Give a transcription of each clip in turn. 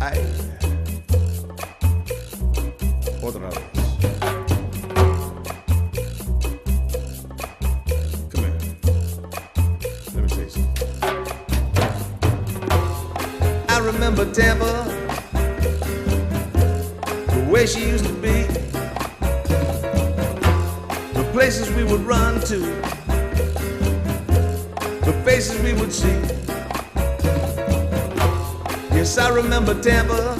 Ay. Otra vez. Come here. Let me say something. I remember Tampa, the way she used to be, the places we would run to, the faces we would see. Yes, I remember Tampa,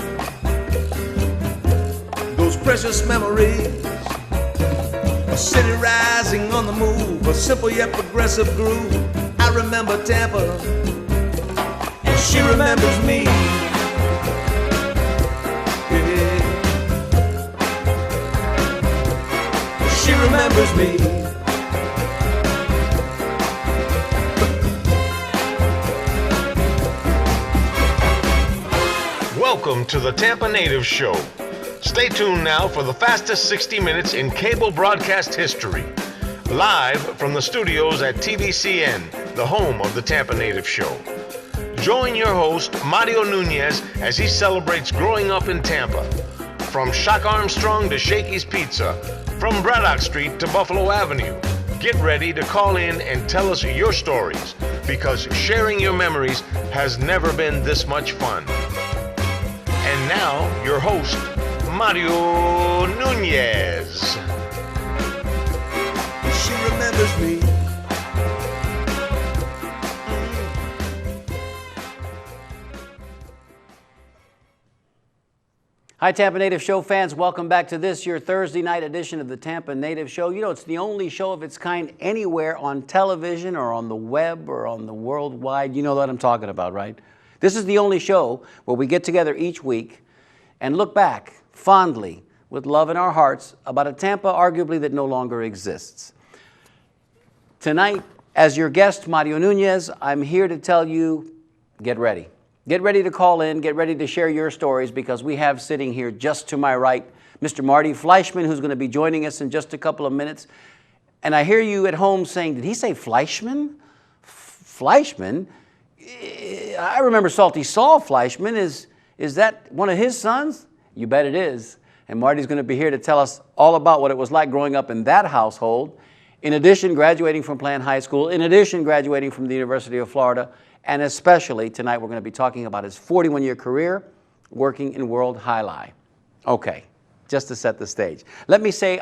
those precious memories, a city rising on the move, a simple yet progressive groove. I remember Tampa, and she remembers me. Yeah. She remembers me. Welcome to the Tampa Native Show. Stay tuned now for the fastest 60 minutes in cable broadcast history. Live from the studios at TVCN, the home of the Tampa Native Show. Join your host, Mario Nunez, as he celebrates growing up in Tampa. From Shock Armstrong to Shakey's Pizza, from Braddock Street to Buffalo Avenue. Get ready to call in and tell us your stories, because sharing your memories has never been this much fun. And now, your host, Mario Nunez. She remembers me. Hi, Tampa Native Show fans. Welcome back to this, your Thursday night edition of the Tampa Native Show. You know, it's the only show of its kind anywhere on television or on the web or on the worldwide. You know what I'm talking about, right? This is the only show where we get together each week and look back fondly with love in our hearts about a Tampa arguably that no longer exists. Tonight, as your guest, Mario Nunez, I'm here to tell you, get ready. Get ready to call in, get ready to share your stories, because we have sitting here just to my right, Mr. Marty Fleischman, who's going to be joining us in just a couple of minutes. And I hear you at home saying, did he say Fleischman? Fleischman? I remember Salty Saul Fleischman. Is that one of his sons? You bet it is. And Marty's going to be here to tell us all about what it was like growing up in that household. In addition, graduating from Plant High School. In addition, graduating from the University of Florida. And especially tonight, we're going to be talking about his 41-year career working in World Jai Alai. Okay, just to set the stage. I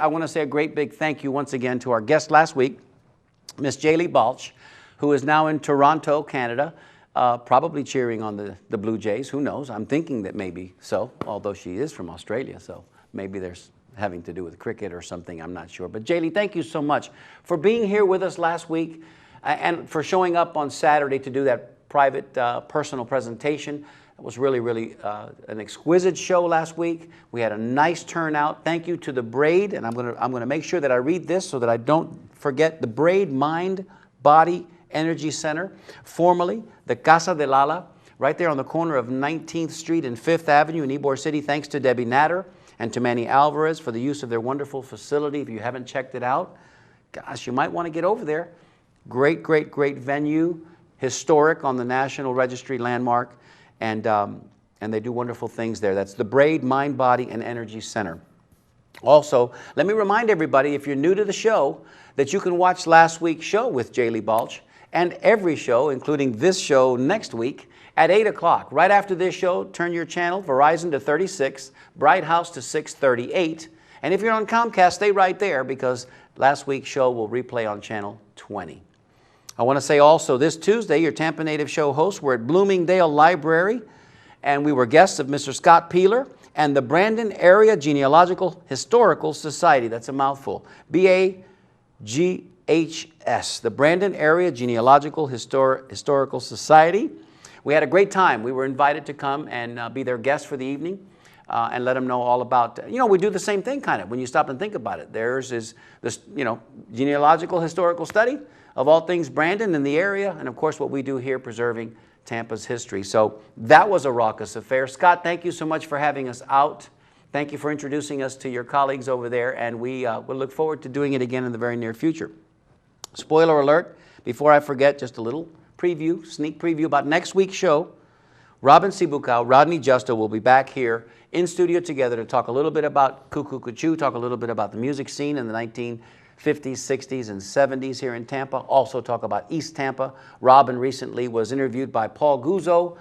want to say a great big thank you once again to our guest last week, Miss Jai Alai, who is now in Toronto, Canada, probably cheering on the Blue Jays. Who knows? I'm thinking that maybe so, although she is from Australia, so maybe there's having to do with cricket or something, I'm not sure. But Jai, thank you so much for being here with us last week and for showing up on Saturday to do that private personal presentation. It was really an exquisite show last week. We had a nice turnout. Thank you to the Braid, and I'm gonna make sure that I read this so that I don't forget. The Braid Mind, Body, Energy Center, formerly the Casa de Lala, right there on the corner of 19th Street and 5th Avenue in Ybor City. Thanks to Debbie Natter and to Manny Alvarez for the use of their wonderful facility. If you haven't checked it out, gosh, you might want to get over there. Great venue. Historic on the National Registry landmark, and they do wonderful things there. That's the Braid Mind, Body, and Energy Center. Also, let me remind everybody, if you're new to the show, that you can watch last week's show with Jai Alai and every show, including this show next week, at 8 o'clock. Right after this show, turn your channel, Verizon to 36, Bright House to 638. And if you're on Comcast, stay right there, because last week's show will replay on channel 20. I want to say also, this Tuesday, your Tampa Native Show hosts were at Bloomingdale Library, and we were guests of Mr. Scott Peeler and the Brandon Area Genealogical Historical Society. That's a mouthful. BAGHS, the Brandon Area Genealogical Historical Society. We had a great time. We were invited to come and be their guests for the evening and let them know all about, we do the same thing kind of when you stop and think about it. Theirs is this, genealogical historical study of all things Brandon in the area, and of course what we do here, preserving Tampa's history. So that was a raucous affair. Scott, thank you so much for having us out. Thank you for introducing us to your colleagues over there, and we will look forward to doing it again in the very near future. Spoiler alert, before I forget, just a little preview, sneak preview about next week's show. Robin Sibukow, Rodney Justo will be back here in studio together to talk a little bit about Cuckoo Cuckoo, talk a little bit about the music scene in the 1950s, 60s, and 70s here in Tampa. Also talk about East Tampa. Robin recently was interviewed by Paul Guzzo,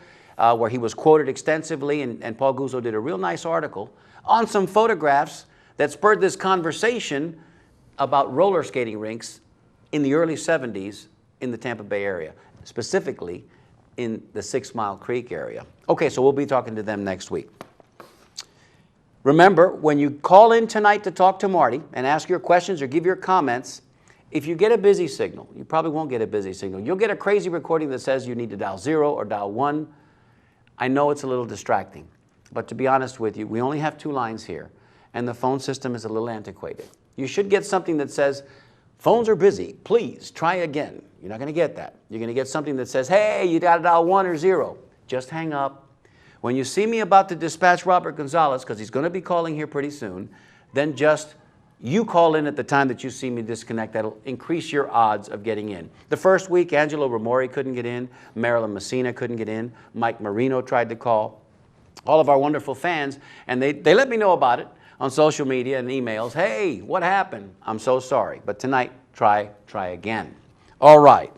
where he was quoted extensively, and Paul Guzzo did a real nice article on some photographs that spurred this conversation about roller skating rinks in the early 70s in the Tampa Bay area, specifically in the 6 Mile Creek area. Okay, so we'll be talking to them next week. Remember, when you call in tonight to talk to Marty and ask your questions or give your comments, if you get a busy signal, you probably won't get a busy signal. You'll get a crazy recording that says you need to dial 0 or dial 1. I know it's a little distracting, but to be honest with you, we only have 2 lines here, and the phone system is a little antiquated. You should get something that says, phones are busy, please try again. You're not going to get that. You're going to get something that says, hey, you got to dial 1 or 0. Just hang up. When you see me about to dispatch Robert Gonzalez, because he's going to be calling here pretty soon, then just you call in at the time that you see me disconnect. That'll increase your odds of getting in. The first week, Angelo Ramori couldn't get in. Marilyn Messina couldn't get in. Mike Marino tried to call. All of our wonderful fans, and they let me know about it on social media and emails. Hey, what happened? I'm so sorry. But tonight, try again. All right.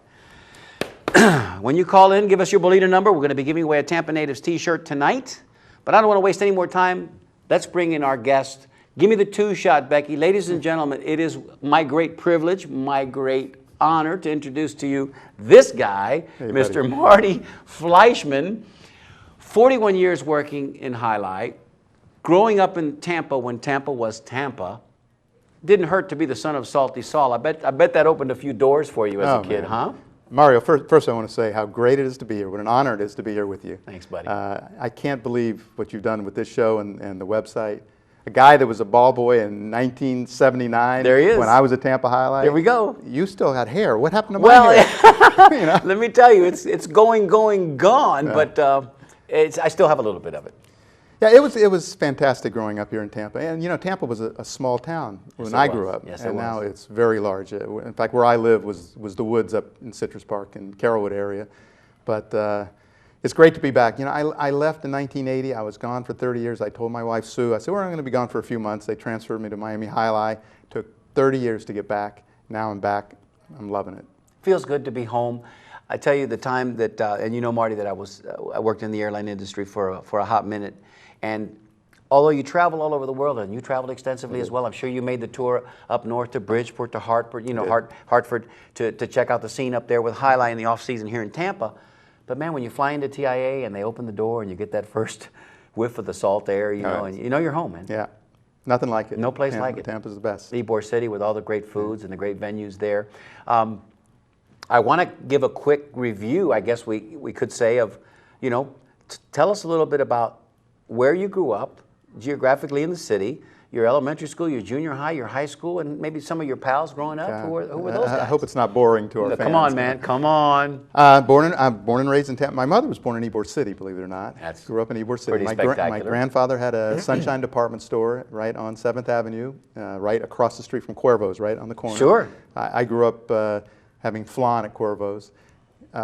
When you call in, give us your Bolita number. We're going to be giving away a Tampa Natives t-shirt tonight. But I don't want to waste any more time. Let's bring in our guest. Give me the 2-shot, Becky. Ladies and gentlemen, it is my great privilege, my great honor to introduce to you this guy, hey, Mr. Buddy. Marty Fleischman. 41 years working in Highlight. Growing up in Tampa when Tampa was Tampa. Didn't hurt to be the son of Salty Saul. I bet that opened a few doors for you as a kid, huh? Mario, first I want to say how great it is to be here, what an honor it is to be here with you. Thanks, buddy. I can't believe what you've done with this show and the website. A guy that was a ball boy in 1979 there he is. When I was at Tampa Highlight. Here we go. You still had hair. What happened to my hair? You know? Let me tell you, it's gone, but I still have a little bit of it. Yeah, it was fantastic growing up here in Tampa. And, you know, Tampa was a small town when I grew up. Yes, and now it's very large. In fact, where I live was the woods up in Citrus Park and Carrollwood area. But it's great to be back. You know, I left in 1980. I was gone for 30 years. I told my wife, Sue, I said, we're going to be gone for a few months. They transferred me to Miami Highlight. Took 30 years to get back. Now I'm back. I'm loving it. Feels good to be home. I tell you the time that, and you know, Marty, that I worked in the airline industry for a hot minute. And although you travel all over the world, and you traveled extensively as well, I'm sure you made the tour up north to Bridgeport, to Hartford, you know, Hartford to check out the scene up there with Highlight in the off season here in Tampa. But man, when you fly into TIA and they open the door and you get that first whiff of the salt air, you know, and you know you're home, man. Yeah, nothing like it. No place like it. Tampa's the best. Ybor City with all the great foods and the great venues there. I want to give a quick review, I guess we could say, of, you know, tell us a little bit about where you grew up geographically in the city, your elementary school, your junior high, your high school, and maybe some of your pals growing up. Who were those guys? I hope it's not boring to our fans. Come on, man. Come on. I'm born and raised in Tampa. My mother was born in Ybor City, believe it or not. Grew up in Ybor City. Pretty spectacular. My grandfather had a Sunshine department store right on 7th Avenue, right across the street from Cuervo's, right on the corner. Sure. I grew up having flan at Cuervo's.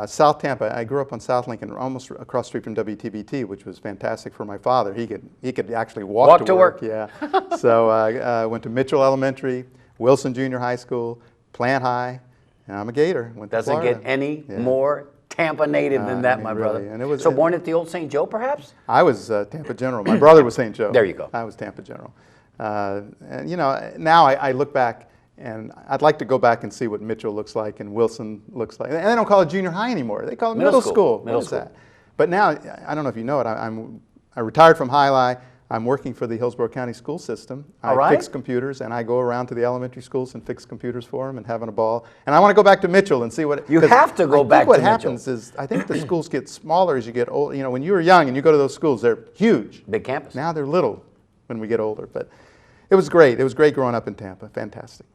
South Tampa, I grew up on South Lincoln, almost across the street from WTBT, which was fantastic for my father. He could actually walk to work. Yeah. So I went to Mitchell Elementary, Wilson Junior High School, Plant High, and I'm a Gator. Doesn't get any more Tampa native than that, my brother. And it was, born at the old St. Joe, perhaps? I was Tampa General. My brother was St. Joe. There you go. I was Tampa General. And you know, now I look back, and I'd like to go back and see what Mitchell looks like and Wilson looks like. And they don't call it junior high anymore. They call it middle school. What is that? But now, I don't know if you know it, I retired from Highlight. I'm working for the Hillsborough County school system. I fix computers, and I go around to the elementary schools and fix computers for them and having a ball. And I want to go back to Mitchell and see what... You have to go back to Mitchell. What happens is, I think the schools get smaller as you get old. You know, when you were young and you go to those schools, they're huge. Big campus. Now they're little when we get older. But it was great. It was great growing up in Tampa. Fantastic.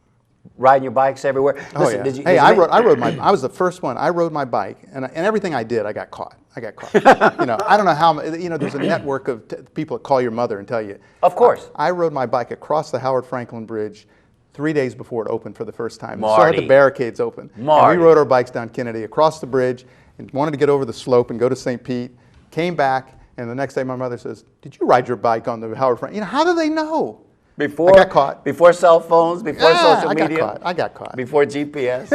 Riding your bikes everywhere. Listen, yeah. I was the first one. I rode my bike, and everything I did, I got caught. You know, I don't know how. You know, there's a network of people that call your mother and tell you. Of course. I rode my bike across the Howard Franklin Bridge 3 days before it opened for the first time. Marty. So had the barricades open. Marty. And we rode our bikes down Kennedy across the bridge and wanted to get over the slope and go to St. Pete. Came back, and the next day my mother says, "Did you ride your bike on the Howard Frankland?" How do they know? Before, I got caught. Before cell phones, before social media. I got caught. Before GPS.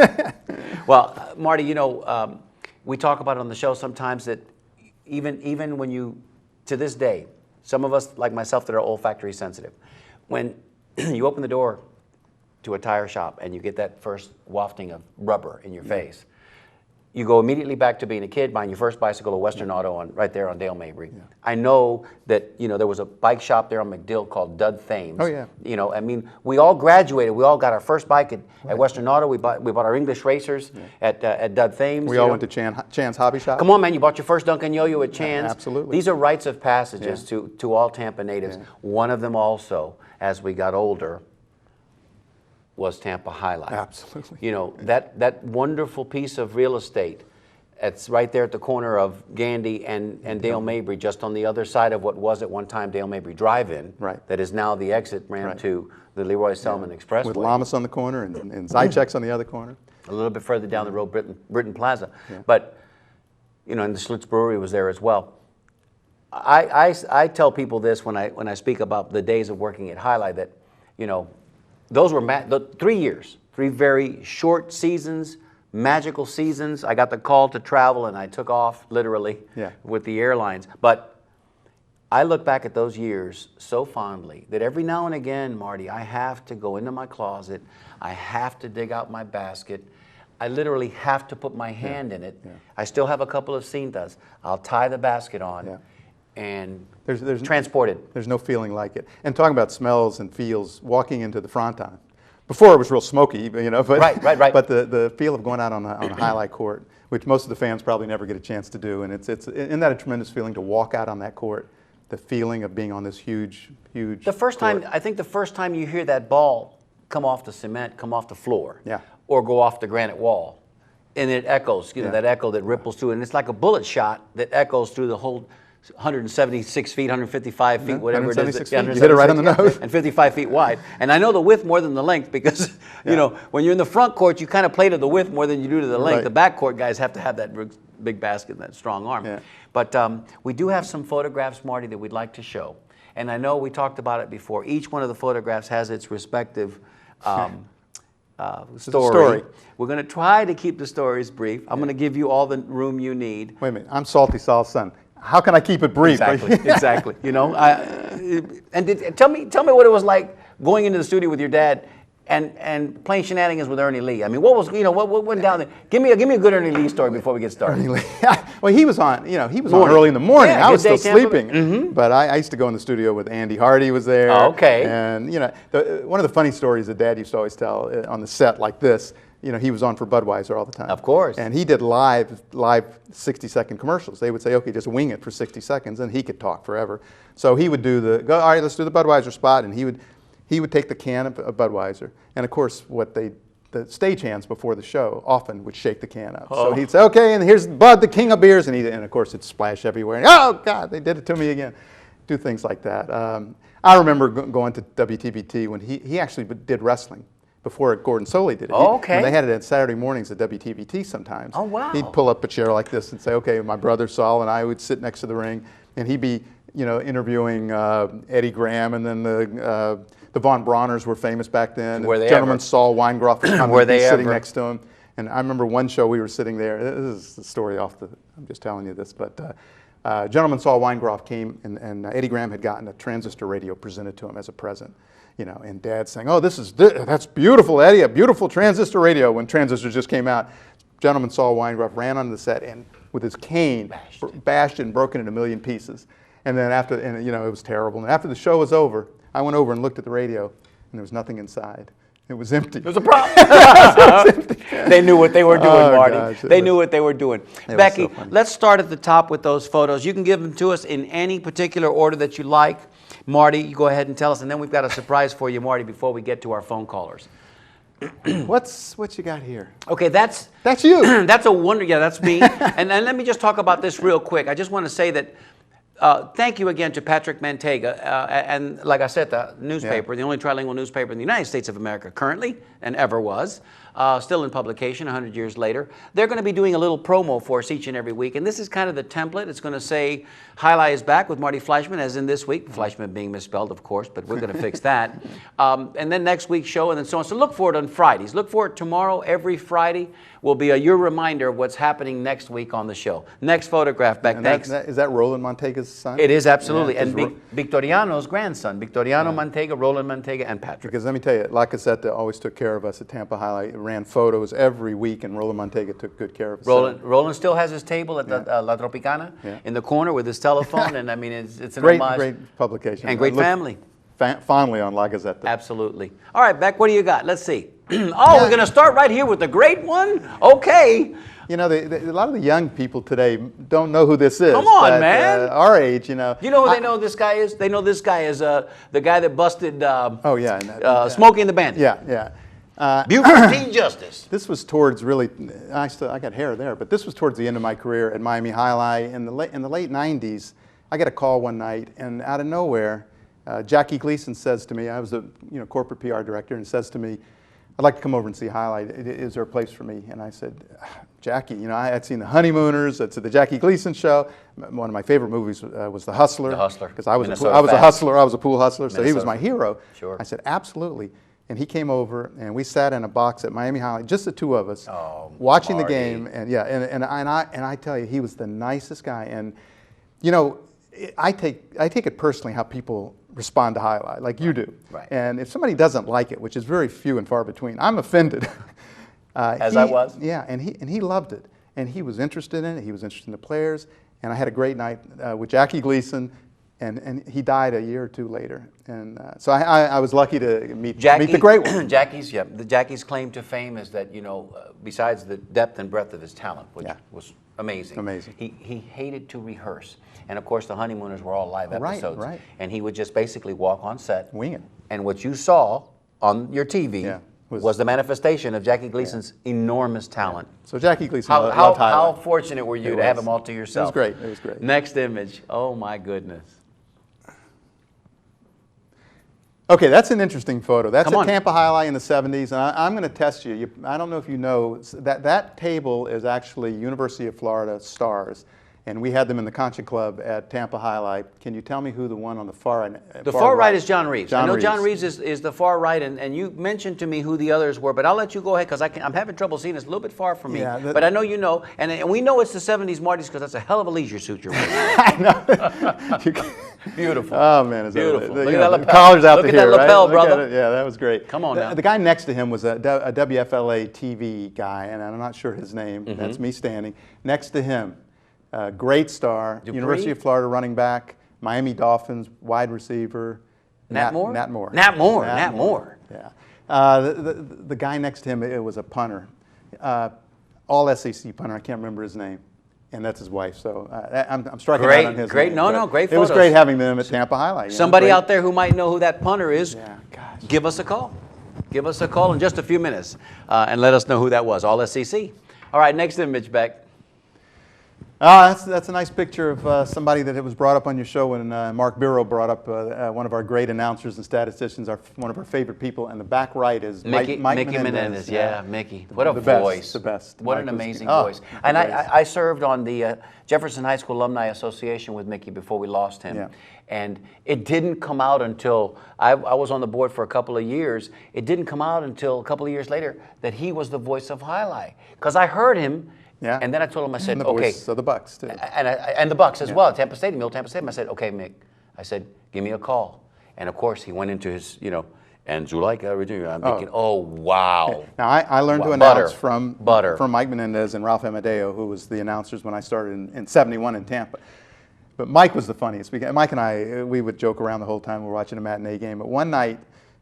Well, Marty, we talk about it on the show sometimes that even when you, to this day, some of us, like myself, that are olfactory sensitive, when you open the door to a tire shop and you get that first wafting of rubber in your face, you go immediately back to being a kid, buying your first bicycle, a Western Auto, right there on Dale Mabry. Yeah. I know that there was a bike shop there on MacDill called Dud Thames. Oh yeah. We all graduated. We all got our first bike at Western Auto. We bought our English racers at Dud Thames. We all went to Chan's Hobby Shop. Come on, man! You bought your first Duncan Yo-Yo at Chan's. Absolutely. These are rites of passages to all Tampa natives. Yeah. One of them also, as we got older, was Tampa Jai Alai. Absolutely. That wonderful piece of real estate. It's right there at the corner of Gandy and Dale Mabry, just on the other side of what was at one time Dale Mabry Drive-In. Right. That is now the exit ramp to the Leroy Selman Expressway. With Lamas on the corner and Zychek's on the other corner. A little bit further down the road, Britton Plaza. Yeah. But, and the Schlitz Brewery was there as well. I tell people this when I speak about the days of working at Jai Alai that, those were 3 years, 3 very short seasons, magical seasons. I got the call to travel and I took off literally with the airlines. But I look back at those years so fondly that every now and again, Marty, I have to go into my closet. I have to dig out my basket. I literally have to put my hand in it. Yeah. I still have a couple of cintas. I'll tie the basket on and there's transported. There's no feeling like it. And talking about smells and feels, walking into the Fronton. Before it was real smoky, but right. But the feel of going out on a Jai Alai court, which most of the fans probably never get a chance to do, and isn't that a tremendous feeling to walk out on that court? The feeling of being on this huge. The first time, I think the first time you hear that ball come off the cement, come off the floor, or go off the granite wall, and it echoes, that echo that ripples through, and it's like a bullet shot that echoes through the whole 176 feet, 155 feet, whatever it is. You hit it right on the nose. And 55 feet wide. And I know the width more than the length because, when you're in the front court, you kind of play to the width more than you do to the length. Right. The back court guys have to have that big basket and that strong arm. Yeah. But we do have some photographs, Marty, that we'd like to show. And I know we talked about it before. Each one of the photographs has its respective story. We're going to try to keep the stories brief. I'm going to give you all the room you need. Wait a minute. I'm Salty Sal's son. How can I keep it brief? Exactly. And tell me what it was like going into the studio with your dad and playing shenanigans with Ernie Lee. I mean, what was what went down there? Give me a good Ernie Lee story before we get started. Ernie Lee. Well, he was on on early in the morning. I was still sleeping. Mm-hmm. But I used to go in the studio with Andy Hardy was there. Oh, okay. And one of the funny stories that Dad used to always tell on the set like this. He was on for Budweiser all the time. Of course. And he did live 60-second commercials. They would say, okay, just wing it for 60 seconds, and he could talk forever. So he would do all right, let's do the Budweiser spot, and he would take the can of Budweiser. And of course, the stagehands before the show often would shake the can up. Oh. So he'd say, okay, and here's Bud, the king of beers, and of course it'd splash everywhere. And, oh God, they did it to me again. Do things like that. I remember going to WTBT when he actually did wrestling. Before Gordon Soley did it. Okay. They had it at Saturday mornings at WTBT sometimes. Oh, wow. He'd pull up a chair like this and say, okay, my brother Saul and I would sit next to the ring, and he'd be, interviewing Eddie Graham, and then the Von Brauners were famous back then. Gentleman Saul Weingroff was sitting next to him. And I remember one show we were sitting there. This is the story I'm just telling you this, but Gentleman Saul Weingroff came, and Eddie Graham had gotten a transistor radio presented to him as a present. And Dad saying, "Oh, that's beautiful, Eddie, a beautiful transistor radio." When transistors just came out, Gentleman Saul Weingroff ran onto the set and with his cane bashed it and broken it in a million pieces. And then it was terrible. And after the show was over, I went over and looked at the radio, and there was nothing inside. It was empty. It was a problem. They knew what they were doing, Marty. Gosh, they knew what they were doing. Becky, let's start at the top with those photos. You can give them to us in any particular order that you like. Marty, you go ahead and tell us, and then we've got a surprise for you, Marty, before we get to our phone callers. What you got here? Okay, that's you. That's a wonder. Yeah, that's me. And let me just talk about this real quick. I just want to say that thank you again to Patrick Manteiga, and like I said, the newspaper, the only trilingual newspaper in the United States of America currently and ever was, still in publication 100 years later. They're going to be doing a little promo for us each and every week, and this is kind of the template. It's going to say, Jai Alai is back with Marty Fleischman, as in this week. Fleischman being misspelled, of course, but we're going to fix that. And then next week's show, and then so on. So look for it on Fridays. Look for it tomorrow. Every Friday will be your reminder of what's happening next week on the show. Next photograph, Beck. Thanks. Is that Roland Montega's son? It is, absolutely. And Victoriano's grandson. Victoriano Montega, Roland Montega, and Patrick. Because let me tell you, La Casetta always took care of us at Tampa Jai Alai. It ran photos every week, and Roland Montega took good care of us. Roland still has his table at the La Tropicana in the corner with his telephone, and I mean, it's an great, homage. great publication. And great family. Fondly on La Gazzetta. Absolutely. All right, Beck, what do you got? Let's see. We're going to start right here with the great one? Okay. You know, a lot of the young people today don't know who this is. Come on, man. Our age, you know. You know who they know this guy is? They know this guy is the guy that busted Smokey and the Bandit. Yeah. Buford Teen Justice. This was towards really, I got hair there, but this was towards the end of my career at Miami Jai Alai. In the late 90s, I got a call one night, and out of nowhere, Jackie Gleason says to me, I was a corporate PR director, and says to me, I'd like to come over and see Jai Alai. Is there a place for me? And I said, Jackie, I had seen The Honeymooners. It's the Jackie Gleason show. One of my favorite movies was The Hustler. The Hustler. Because I was a hustler. I was a pool hustler. So he was my hero. Sure. I said, absolutely. And he came over, and we sat in a box at Miami Jai Alai, just the two of us, watching the game. And I tell you, he was the nicest guy. And I take it personally how people respond to Jai Alai, like you do. Right. And if somebody doesn't like it, which is very few and far between, I'm offended. As I was. Yeah, and he loved it, and he was interested in it. He was interested in the players, and I had a great night with Jackie Gleason, and he died a year or two later, and so I was lucky to meet the great one. Jackie's claim to fame is that besides the depth and breadth of his talent, which was amazing. Amazing. He hated to rehearse. And of course, the Honeymooners were all live episodes. Right. And he would just basically walk on set. Wing it. And what you saw on your TV was the manifestation of Jackie Gleason's enormous talent. So Jackie Gleason loved Jai Alai. How fortunate were you to have him all to yourself? It was great. Next image. Oh, my goodness. Okay, that's an interesting photo. That's at Tampa Jai Alai in the 70s, and I'm going to test you. I don't know if you know, that table is actually University of Florida stars, and we had them in the Concha Club at Tampa Jai Alai. Can you tell me who the one on the far right? The far right is John Reeves. I know Reeves. John Reeves is the far right, and you mentioned to me who the others were, but I'll let you go ahead because I'm having trouble seeing. It's a little bit far from me. Yeah, but I know you know, and we know it's the 70s Marty's because that's a hell of a leisure suit you're wearing. I know. Beautiful. Oh, man. Beautiful. Look at that lapel. Collars out Look to at here, that lapel, right? brother. Yeah, that was great. Come on now. The guy next to him was a WFLA TV guy, and I'm not sure his name. Mm-hmm. That's me standing. Next to him, great star, Dupree? University of Florida running back, Miami Dolphins wide receiver. Nat Moore? Nat Moore. Yeah. The guy next to him, it was a punter. All SEC punter. I can't remember his name. And that's his wife, so I'm striking out on his great, name. Great photos. It was great having them at Tampa Jai Alai. Somebody out there who might know who that punter is, give us a call. Give us a call in just a few minutes and let us know who that was, all SEC. All right, next image, Beck. That's a nice picture of somebody that was brought up on your show when Mark Biro brought up one of our great announcers and statisticians, one of our favorite people. And the back right is Mickey Menendez. Yeah, Mickey. What a voice. The best. What an amazing voice. And I served on the Jefferson High School Alumni Association with Mickey before we lost him. Yeah. And it didn't come out until, I was on the board for a couple of years, it didn't come out until a couple of years later that he was the voice of Jai Alai. Because I heard him. Yeah. And then I told him, I said, and the okay. So the Bucks, too. And the Bucks as well, Tampa Stadium, old Tampa Stadium. I said, okay, Mick. I said, give me a call. And of course, he went into his, and Zuleika, Virginia. I'm thinking, oh, wow. Now, I learned to announce from Mike Menendez and Ralph Amadeo, who was the announcers when I started in 71 in Tampa. But Mike was the funniest. Mike and I, we would joke around the whole time we were watching a matinee game. But one night,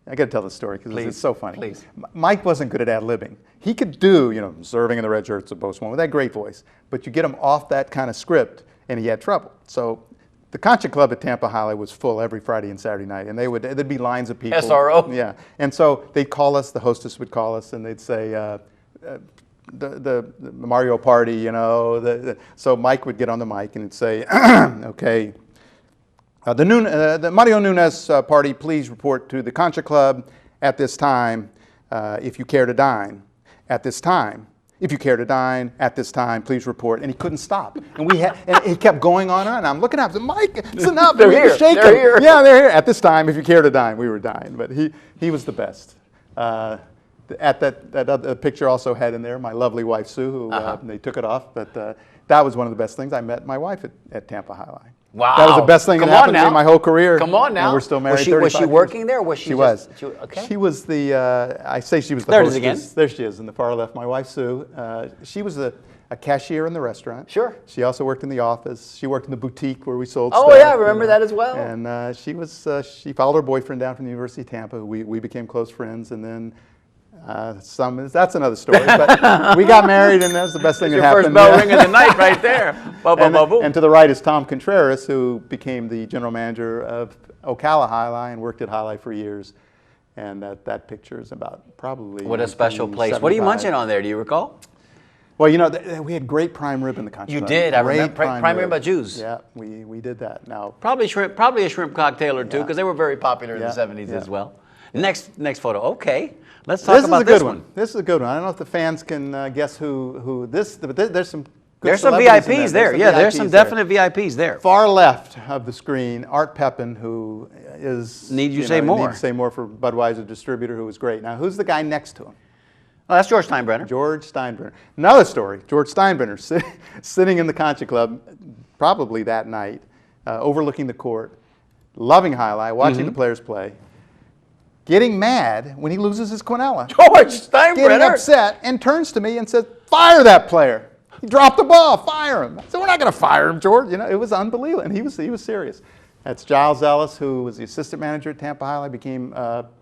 I got to tell the story because it's so funny. Please. Mike wasn't good at ad-libbing. He could do, serving in the red shirts of Postman with that great voice. But you get him off that kind of script, and he had trouble. So the Concha Club at Tampa Jai Alai was full every Friday and Saturday night, and there'd be lines of people. SRO? Yeah. And so they'd call us, the hostess would call us, and they'd say, the Mario Party, so Mike would get on the mic and he'd say, okay, the Mario Nunez party, please report to the Concha Club at this time if you care to dine. at this time. If you care to dine at this time, please report. And he couldn't stop. And he kept going on and on. I'm looking up, Mike, it's enough. They're here. They're here. Yeah, they're here. At this time, if you care to dine, we were dying. But he was the best. At that other picture also had in there my lovely wife, Sue, who they took it off. But that was one of the best things. I met my wife at Tampa High Line. Wow. That was the best thing that happened to me my whole career. Come on now. And we're still married 35 Was she years. working there? Or was she was. Okay. She was the, I say she was the There it is hostess. again. There she is in the far left, my wife, Sue. She was a cashier in the restaurant. Sure. She also worked in the office. She worked in the boutique where we sold Oh, stuff. yeah, I remember that as well. And she followed her boyfriend down from the University of Tampa. We became close friends, and then that's another story. But we got married, and that was the best thing that happened. Your first bell ring of the night right there. And to the right is Tom Contreras, who became the general manager of Ocala High Line, worked at High Line for years. And that picture is about probably What a special place. What are you munching on there? Do you recall? Well, we had great prime rib in the country. You did. I Great remember prime rib by Jews. Yeah, we did that. Now Probably a shrimp cocktail or two, because they were very popular in the 70s as well. Next photo. Okay. Let's talk about this one. This is a good one. I don't know if the fans can guess who this, but there's some good There's some celebrities in VIPs there. Yeah, there's some definite VIPs there. Far left of the screen, Art Pepin, who is... Need you say more. Need to say more for Budweiser distributor, who was great. Now, who's the guy next to him? Oh, that's George Steinbrenner. George Steinbrenner. Another story, George Steinbrenner sitting in the Concha Club, probably that night, overlooking the court, loving Jai Alai, watching the players play, getting mad when he loses his quinella. George Steinbrenner. Getting upset and turns to me and says, "Fire that player. He dropped the ball. Fire him." I said, "We're not going to fire him, George." It was unbelievable. And he was serious. That's Giles Ellis, who was the assistant manager at Tampa High. Became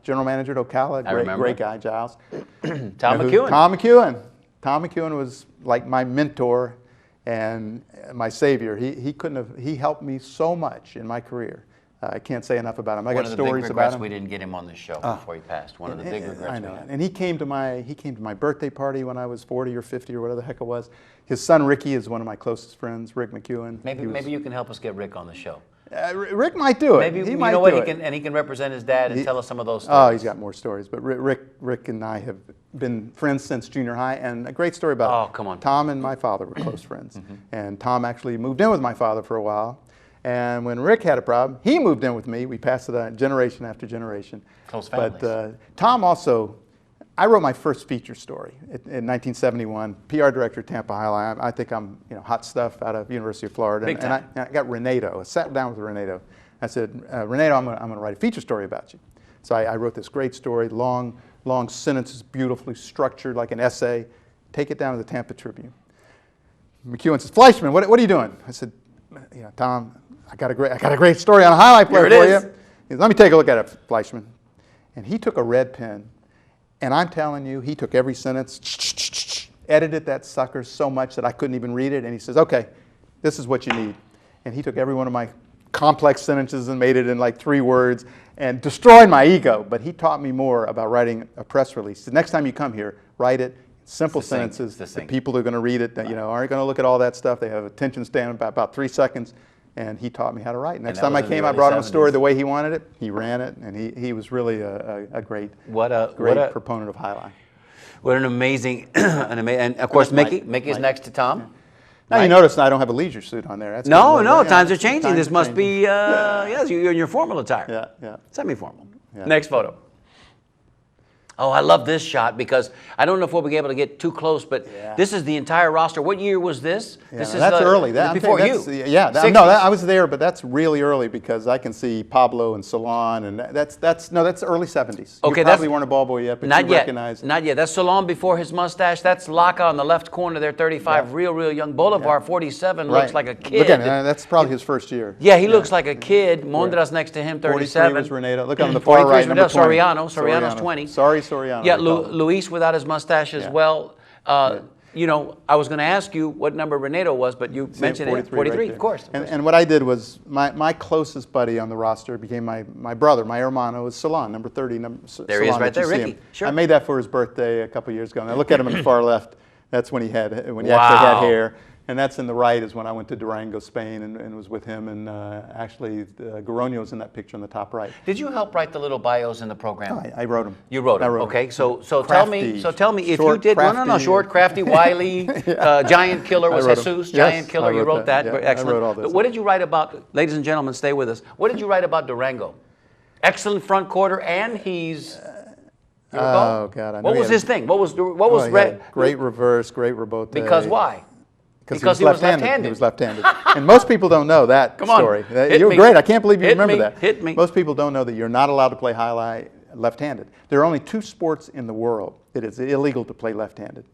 general manager at Ocala. Great guy, Giles. Tom McEwen. Tom McEwen was like my mentor and my savior. He helped me so much in my career. I can't say enough about him. I got stories about him. We didn't get him on the show before he passed. One of the big regrets. I know. And he came to my birthday party when I was 40 or 50 or whatever the heck it was. His son Ricky is one of my closest friends, Rick McEwen. Maybe you can help us get Rick on the show. Rick might do it. Maybe he might do it. He can represent his dad and tell us some of those stories. Oh, he's got more stories. But Rick and I have been friends since junior high, and a great story about Tom and my father were close friends. And Tom actually moved in with my father for a while. And when Rick had a problem, he moved in with me. We passed it on generation after generation. Close families. But Tom also, I wrote my first feature story in 1971. PR director at Tampa High Line. I think I'm hot stuff out of University of Florida. Big time. And I got Renato. I sat down with Renato. I said, Renato, I'm going to write a feature story about you. So I wrote this great story, long sentences, beautifully structured like an essay. Take it down to the Tampa Tribune. McEwen says, "Fleischman, what are you doing?" I said, "Tom, I got a great story on a highlight player for you." He said, "Let me take a look at it, Fleischman." And he took a red pen, and I'm telling you, he took every sentence, edited that sucker so much that I couldn't even read it, and he says, "Okay, this is what you need." And he took every one of my complex sentences and made it in like 3 words and destroyed my ego. But he taught me more about writing a press release. The next time you come here, write it. Simple sentences. The people are going to read it, aren't going to look at all that stuff. They have attention span about 3 seconds. And he taught me how to write. Next time I came, I brought him a story the way he wanted it. He ran it, and he was really a great proponent of Jai Alai. What an amazing, and of course Mickey's next to Tom. Now you notice I don't have a leisure suit on there. That's no, times are changing. This must be yes, you're in your formal attire. Yeah. Semi-formal. Yeah. Next photo. Oh, I love this shot because I don't know if we'll be able to get too close, but this is the entire roster. What year was this? This is early. Before you. I was there, but that's really early because I can see Pablo and Salon, and that's early 70s. Okay, you probably weren't a ball boy yet, but you recognize. Not yet. That's Salon before his mustache. That's Laka on the left corner there, 35, real young. Boulevard, 47, looks like a kid. Look at him. That's probably his first year. Yeah, he looks like a kid. Mondras next to him, 37. 43 was Renato. Look on the far right, number 20. Soriano's 20. Sorry, Soriano. Yeah, Luis without his mustache as well. I was going to ask you what number Renato was, but you mentioned 43, right of course. And what I did was my closest buddy on the roster became my brother, my hermano, is Salon, number 30. There he is right there, Ricky. Sure. I made that for his birthday a couple years ago. And I look at him in the far left. That's when he actually had hair. And that's in the right is when I went to Durango, Spain, and was with him. And actually, Garonio's in that picture on the top right. Did you help write the little bios in the program? No, I wrote them. You wrote them. Okay. Them. So Crafty, tell me if you short, did crafty, short, crafty, wily, Giant Killer was Jesus, Giant Yes, Killer. I You wrote that. Yeah, Excellent. I wrote all this. What did you write about? Ladies and gentlemen, stay with us. What did you write about Durango? Excellent front quarter, and he's. Oh God! I know what was his thing? What was great reverse, great rebote. Because why? Because he was left-handed. He was left-handed, and most people don't know that story. You're great. I can't believe you remember that. Hit me. Most people don't know that you're not allowed to play highlight left-handed. There are only 2 sports in the world it is illegal to play left-handed.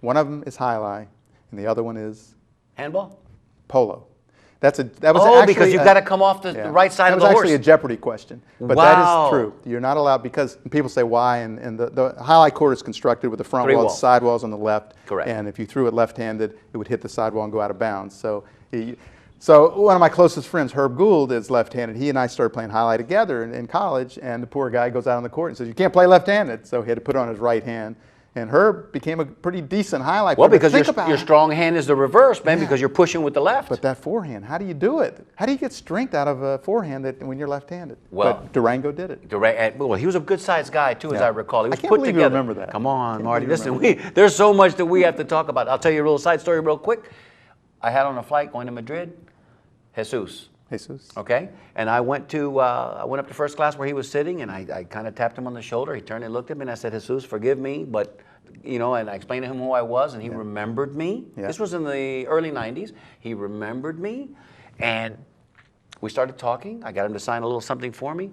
One of them is highlight, and the other one is handball. Polo. That was actually because you've got to come off the right side of the horse. That was actually a Jeopardy question, but that is true. You're not allowed because people say why, and the highlight court is constructed with the front wall, side walls on the left. Correct. And if you threw it left-handed, it would hit the sidewall and go out of bounds. So one of my closest friends, Herb Gould, is left-handed. He and I started playing highlight together in college, and the poor guy goes out on the court and says, "You can't play left-handed," so he had to put it on his right hand. And Herb became a pretty decent highlight player. Well, because your strong hand is the reverse, man, because you're pushing with the left. But that forehand, how do you do it? How do you get strength out of a forehand when you're left-handed? Well, but Durango did it. Well, he was a good-sized guy, too, as I recall. He was I can't put believe together. You remember that. Come on, Marty. Listen, there's so much that we have to talk about. I'll tell you a little side story real quick. I had on a flight going to Madrid, Jesus. Okay, and I went up to first class where he was sitting, and I kind of tapped him on the shoulder. He turned and looked at me, and I said, "Jesus, forgive me," but and I explained to him who I was, and he remembered me. Yeah. This was in the early '90s. He remembered me, and we started talking. I got him to sign a little something for me.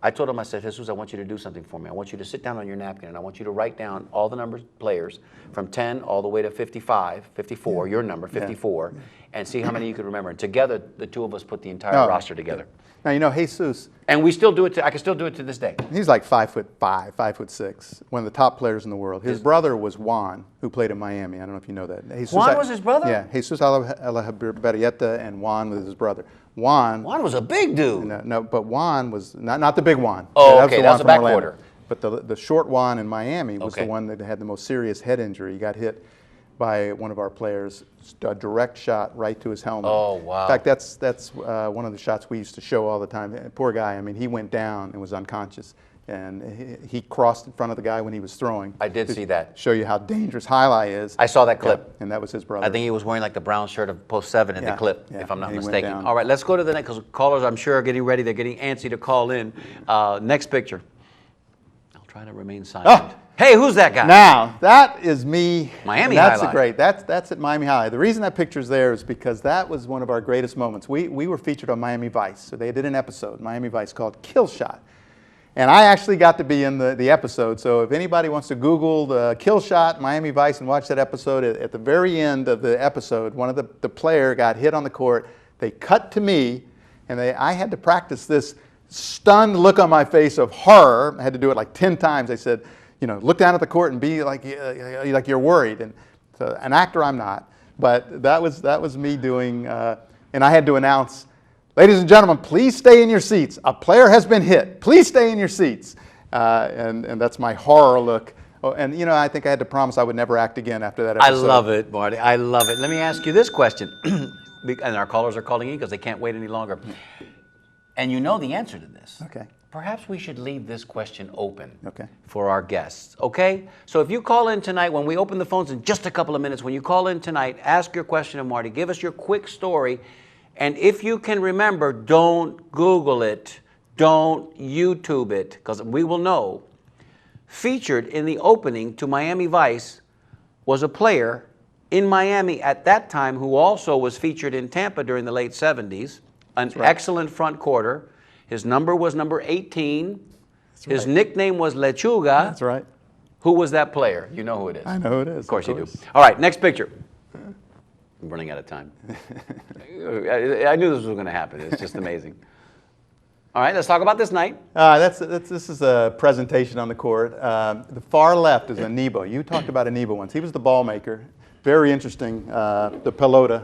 I told him, I said, "Jesus, I want you to do something for me. I want you to sit down on your napkin, and I want you to write down all the numbers, players, from 10 all the way to 54, your number, 54, and see how many you could remember." And together, the two of us put the entire roster together. Now, Jesus. And we still do it. I can still do it to this day. He's like 5'5", 5'6", one of the top players in the world. His brother was Juan, who played in Miami. I don't know if you know that. Juan was his brother? Yeah, Jesus Alaberrieta, and Juan was his brother. Juan was a big dude. No, but Juan was not the big Juan. Oh, okay, that was the back quarter. But the short Juan in Miami was the one that had the most serious head injury. He got hit by one of our players, a direct shot right to his helmet. Oh, wow. In fact, that's one of the shots we used to show all the time. Poor guy, I mean, he went down and was unconscious. And he crossed in front of the guy when he was throwing. I did see that. Show you how dangerous highlight is. I saw that clip. Yeah, and that was his brother. I think he was wearing like the brown shirt of Post 7 in the clip, if I'm not mistaken. All right, let's go to the next, because callers, I'm sure, are getting ready. They're getting antsy to call in. Next picture. I'll try to remain silent. Oh. Hey, who's that guy? Now, that is me. Miami Highlight. That's at Miami Highlight. The reason that picture's there is because that was one of our greatest moments. We were featured on Miami Vice, so they did an episode, Miami Vice, called Kill Shot. And I actually got to be in the episode, so if anybody wants to Google the Kill Shot, Miami Vice, and watch that episode, at the very end of the episode, one of the player got hit on the court. They cut to me, and I had to practice this stunned look on my face of horror. I had to do it like 10 times. They said, look down at the court and be like you're worried. And so, an actor, I'm not, but that was me doing. And I had to announce, "Ladies and gentlemen, please stay in your seats. A player has been hit. Please stay in your seats." And that's my horror look. Oh, and I think I had to promise I would never act again after that episode. I love it, Marty. I love it. Let me ask you this question, and our callers are calling in because they can't wait any longer. And you know the answer to this. Okay. Perhaps we should leave this question open for our guests, okay? So if you call in tonight, when we open the phones in just a couple of minutes, when you call in tonight, ask your question of Marty. Give us your quick story. And if you can remember, don't Google it. Don't YouTube it, because we will know. Featured in the opening to Miami Vice was a player in Miami at that time who also was featured in Tampa during the late 70s. An excellent front quarter. His number was number 18. His nickname was Lechuga. That's right. Who was that player? You know who it is. I know who it is. Of course you do. All right, next picture. I'm running out of time. I knew this was going to happen. It's just amazing. All right, let's talk about this night. This is a presentation on the court. The far left is Anibo. You talked about Anibo once. He was the ball maker. Very interesting. The pelota.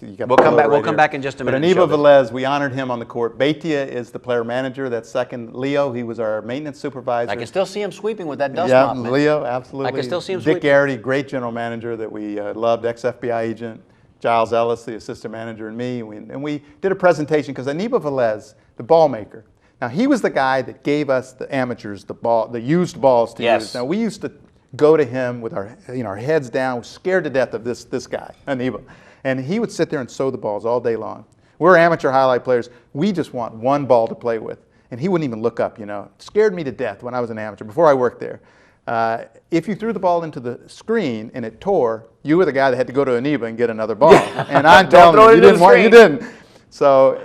You got we'll come back in just a minute. But Anibo Velez, we honored him on the court. Beitia is the player manager. That's second. Leo, he was our maintenance supervisor. I can still see him sweeping with that dust mop. Yeah, Leo, absolutely. I can still see him Dick sweeping. Garrity, great general manager that we loved, ex-FBI agent. Giles Ellis, the assistant manager, and me, and we did a presentation because Aniba Velez, the ball maker, now he was the guy that gave us the amateurs the used balls to use. Now we used to go to him with our heads down, scared to death of this guy, Aniba, and he would sit there and sew the balls all day long. We're amateur highlight players. We just want one ball to play with, and he wouldn't even look up. It scared me to death when I was an amateur before I worked there. If you threw the ball into the screen and it tore, you were the guy that had to go to Aniba and get another ball. And I'm telling you, you didn't. So,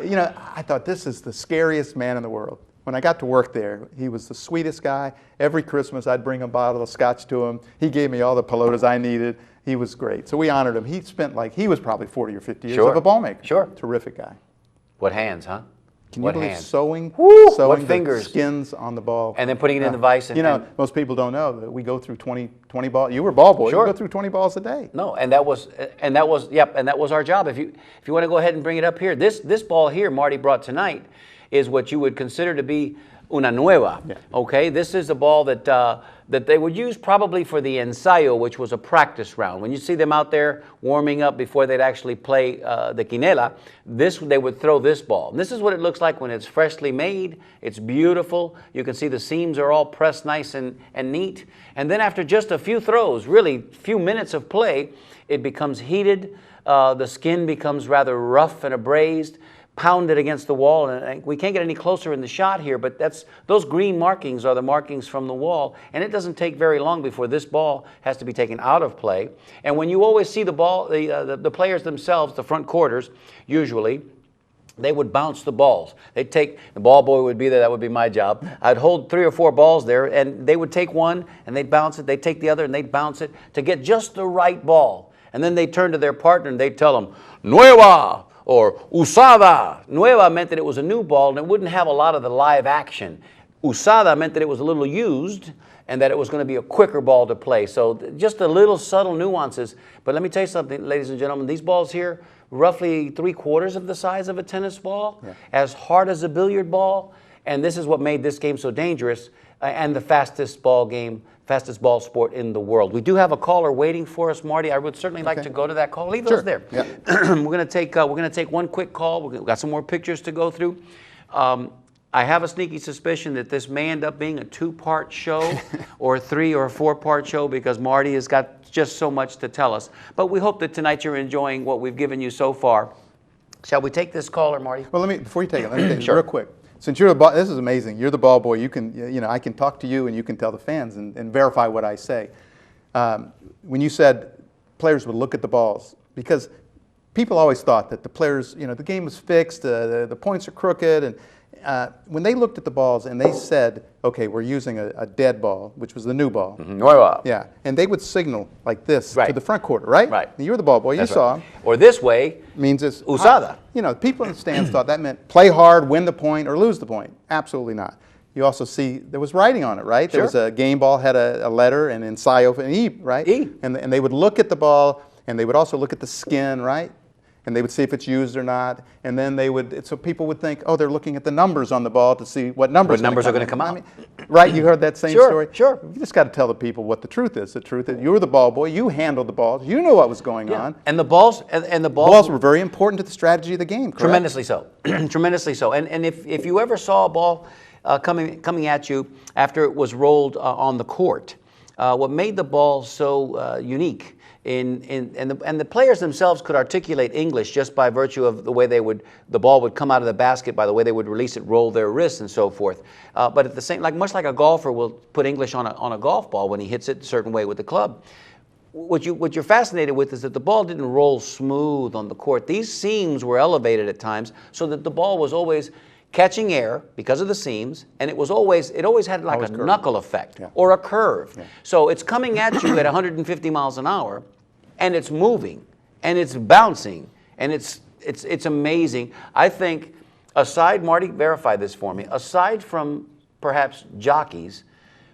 I thought this is the scariest man in the world. When I got to work there, he was the sweetest guy. Every Christmas, I'd bring a bottle of scotch to him. He gave me all the pelotas I needed. He was great. So we honored him. He was probably 40 or 50 years of a ball maker. Sure. Terrific guy. What hands, huh? Can you believe sewing what fingers? The skins on the ball? And then putting it in the vise. Most people don't know that we go through 20 balls. You were ball boy. Sure. You go through 20 balls a day. No, and that was our job. If you want to go ahead and bring it up here, this ball here Marty brought tonight is what you would consider to be una nueva. Yeah. Okay, this is a ball that they would use probably for the ensayo, which was a practice round. When you see them out there warming up before they'd actually play the quinela, they would throw this ball. And this is what it looks like when it's freshly made. It's beautiful. You can see the seams are all pressed nice and neat. And then after just a few throws, really few minutes of play, it becomes heated. The skin becomes rather rough and abrased, pounded against the wall, and we can't get any closer in the shot here, but those green markings are the markings from the wall, and it doesn't take very long before this ball has to be taken out of play. And when you always see the ball, the players themselves, the front quarters, usually, they would bounce the balls. They'd take, the ball boy would be there, that would be my job. I'd hold 3 or 4 balls there, and they would take one, and they'd bounce it, they'd take the other, and they'd bounce it to get just the right ball. And then they'd turn to their partner, and they'd tell them, Nueva! Or usada. Nueva meant that it was a new ball and it wouldn't have a lot of the live action. Usada meant that it was a little used and that it was going to be a quicker ball to play. So just a little subtle nuances. But let me tell you something, ladies and gentlemen, these balls here, roughly 3/4 of the size of a tennis ball, as hard as a billiard ball, and this is what made this game so dangerous and the fastest ball sport in the world. We do have a caller waiting for us, Marty. I would certainly like to go to that call. Leave those there. Yeah. We're going to take one quick call. We've got some more pictures to go through. I have a sneaky suspicion that this may end up being a 2-part show or a 3 or 4-part show because Marty has got just so much to tell us. But we hope that tonight you're enjoying what we've given you so far. Shall we take this caller, Marty? Well, before you take it, let me take it real quick. Since you're this is amazing. You're the ball boy. You can, I can talk to you and you can tell the fans and verify what I say. When you said players would look at the balls, because people always thought that the players, the game was fixed, the points are crooked, and when they looked at the balls and they said, okay, we're using a dead ball, which was the new ball. Nueva. Yeah, and they would signal like this to the front quarter, right? Right. You were the ball boy. You saw him. Or this way. Means it's usada. People in the stands thought that meant play hard, win the point, or lose the point. Absolutely not. You also see there was writing on it, right? There was a game ball had a letter, and ensayo, an E, right? E. And they would look at the ball, and they would also look at the skin, right? And they would see if it's used or not. And then so people would think, oh, they're looking at the numbers on the ball to see what numbers are going to come out. Right? You heard that same story? Sure. You just got to tell the people what the truth is. The truth is you were the ball boy. You handled the balls. You knew what was going on. And the balls were very important to the strategy of the game, correct? Tremendously so. Tremendously so. And if you ever saw a ball coming at you after it was rolled on the court, what made the ball so unique and the players themselves could articulate English just by virtue of the way the ball would come out of the basket, by the way they would release it, roll their wrists, and so forth. But at the same, much like a golfer will put English on a golf ball when he hits it a certain way with the club. What you're fascinated with is that the ball didn't roll smooth on the court. These seams were elevated at times so that the ball was always catching air because of the seams, and it always had like a knuckle effect or a curve. Yeah. So it's coming at you at 150 miles an hour, and it's moving, and it's bouncing, and it's amazing. I think, Marty, verify this for me, aside from perhaps jockeys,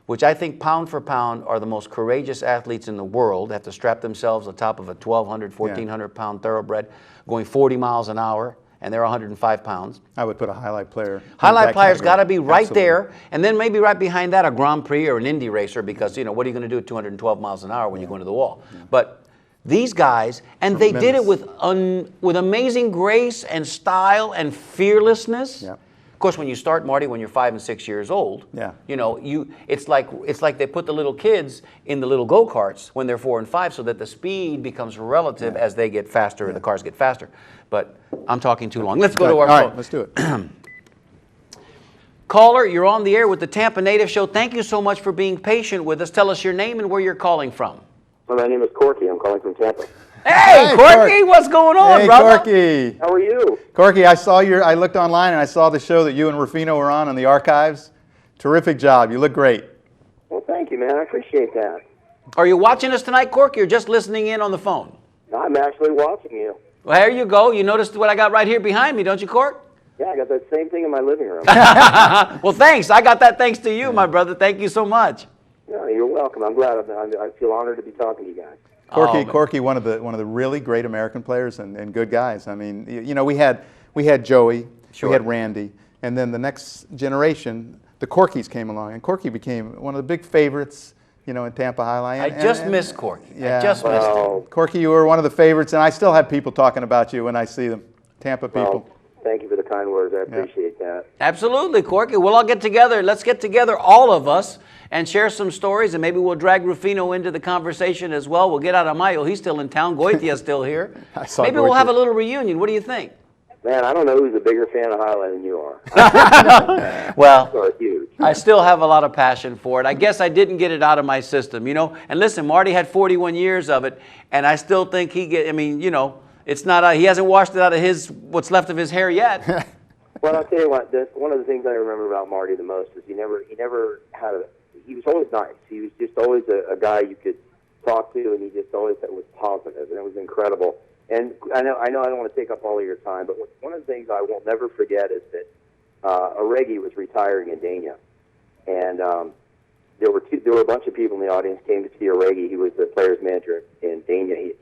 which I think pound for pound are the most courageous athletes in the world, have to strap themselves on top of a 1,200, 1,400 pound thoroughbred going 40 miles an hour, and they're 105 pounds. I would put a highlight player. Highlight player's got to be right there, and then maybe right behind that a Grand Prix or an Indy racer, because what are you going to do at 212 miles an hour when you go into the wall? Yeah. But These guys, and they did it with amazing grace and style and fearlessness. Yeah. Of course, when you start, Marty, when you're 5 and 6 years old, you know, it's like they put the little kids in the little go-karts when they're 4 and 5, so that the speed becomes relative as they get faster and the cars get faster. But I'm talking too long. Let's go to our phone. All right, let's do it. Caller, you're on the air with the Tampa Native Show. Thank you so much for being patient with us. Tell us your name and where you're calling from. Well, my name is Corky. I'm calling from Tampa. Hey, Corky, what's going on, hey, brother? Corky. How are you? Corky, I looked online and I saw the show that you and Rufino were on the archives. Terrific job. You look great. Well, thank you, man. I appreciate that. Are you watching us tonight, Corky, or just listening in on the phone? I'm actually watching you. Well, there you go. You noticed what I got right here behind me, don't you, Cork? Yeah, I got that same thing in my living room. Well, thanks. I got that thanks to you, my brother. Thank you so much. No, you're welcome. I'm glad. I feel honored to be talking to you guys. Corky, one of the really great American players and good guys. I mean, you know, we had Joey, we had Randy, and then the next generation, the Corkys came along, and Corky became one of the big favorites, you know, in Tampa Highline. I just missed Corky. Yeah. I just missed him. Corky, you were one of the favorites, and I still have people talking about you when I see them, Tampa people. Well, thank you for the kind words. I appreciate that. Absolutely, Corky. We'll all get together. Let's get together, all of us, and share some stories, and maybe we'll drag Rufino into the conversation as well. We'll get out of Mayo. He's still in town. Goitia's still here. Maybe we'll have a little reunion. What do you think? Man, I don't know who's a bigger fan of Highlight than you are. Well, You are huge. I still have a lot of passion for it. I guess I didn't get it out of my system, you know. And listen, Marty had 41 years of it, and I still think I mean, you know, it's not, he hasn't washed it out of what's left of his hair yet. Well, I'll tell you what, one of the things I remember about Marty the most is he never had he was always nice. He was just always a guy you could talk to, and he just always was positive, and it was incredible. And I know I don't want to take up all of your time, but one of the things I will never forget is that Aregi was retiring in Dania, and there were a bunch of people in the audience came to see Aregi. He was the players manager in Dania,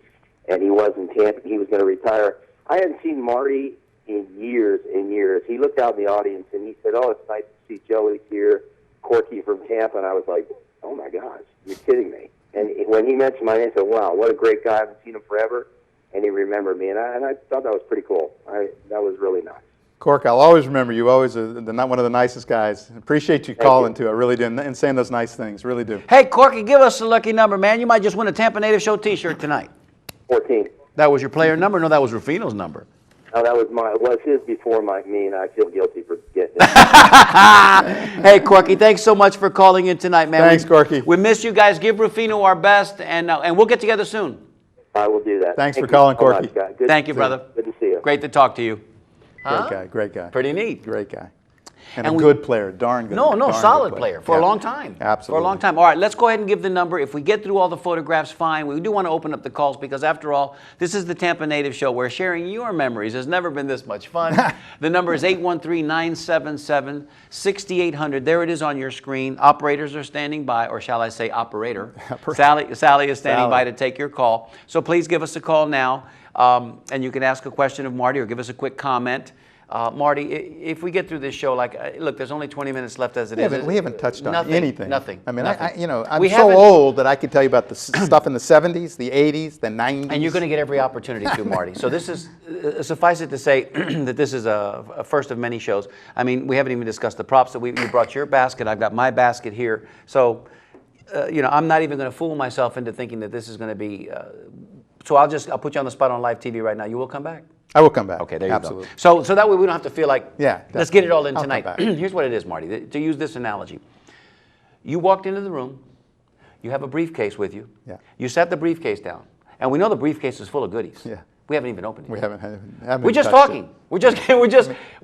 and he was in Tampa. He was going to retire. I hadn't seen Marty in years and years. He looked out in the audience and he said, "Oh, it's nice to see Joey's here, Corky from Tampa." And I was like, "Oh my gosh, you're kidding me!" And when he mentioned my name, I said, "Wow, what a great guy! I haven't seen him forever." And he remembered me, and I thought that was pretty cool. That was really nice. Cork, I'll always remember you. Always one of the nicest guys. Appreciate you calling too. I really do, and saying those nice things. Really do. Hey, Corky, give us a lucky number, man. You might just win a Tampa Native Show T-shirt tonight. 14. That was your player number? No, that was Rufino's number. No, that was his before me, and I feel guilty for getting it. Hey, Corky, thanks so much for calling in tonight, man. Thanks, Corky. We miss you guys. Give Rufino our best, and we'll get together soon. I will do that. Thanks for calling, Corky. Thank you, brother. Good to see you. Great to talk to you. Great guy. Pretty neat. Great guy. And a good player, darn good. No, solid player for a long time. Absolutely. For a long time. All right, let's go ahead and give the number. If we get through all the photographs, fine. We do want to open up the calls because, after all, this is the Tampa Native Show where sharing your memories has never been this much fun. The number is 813-977-6800. There it is on your screen. Operators are standing by, or shall I say operator. Sally is standing by to take your call. So please give us a call now, and you can ask a question of Marty or give us a quick comment. Marty, if we get through this show, look, there's only 20 minutes left as it is. We haven't touched on anything. Nothing. I mean, nothing. I'm so old that I could tell you about the stuff in the 70s, the 80s, the 90s. And you're going to get every opportunity to, Marty. So this is, suffice it to say, that this is a first of many shows. I mean, we haven't even discussed the props. You brought your basket. I've got my basket here. So, I'm not even going to fool myself into thinking that this is going to be. So I'll put you on the spot on live TV right now. You will come back? I will come back. Okay, there you Absolutely. go. So that way we don't have to feel like, let's get it all in tonight. Here's what it is, Marty, to use this analogy. You walked into the room, you have a briefcase with you, you set the briefcase down, and we know the briefcase is full of goodies. Yeah. We haven't even opened it. We haven't We're just talking. I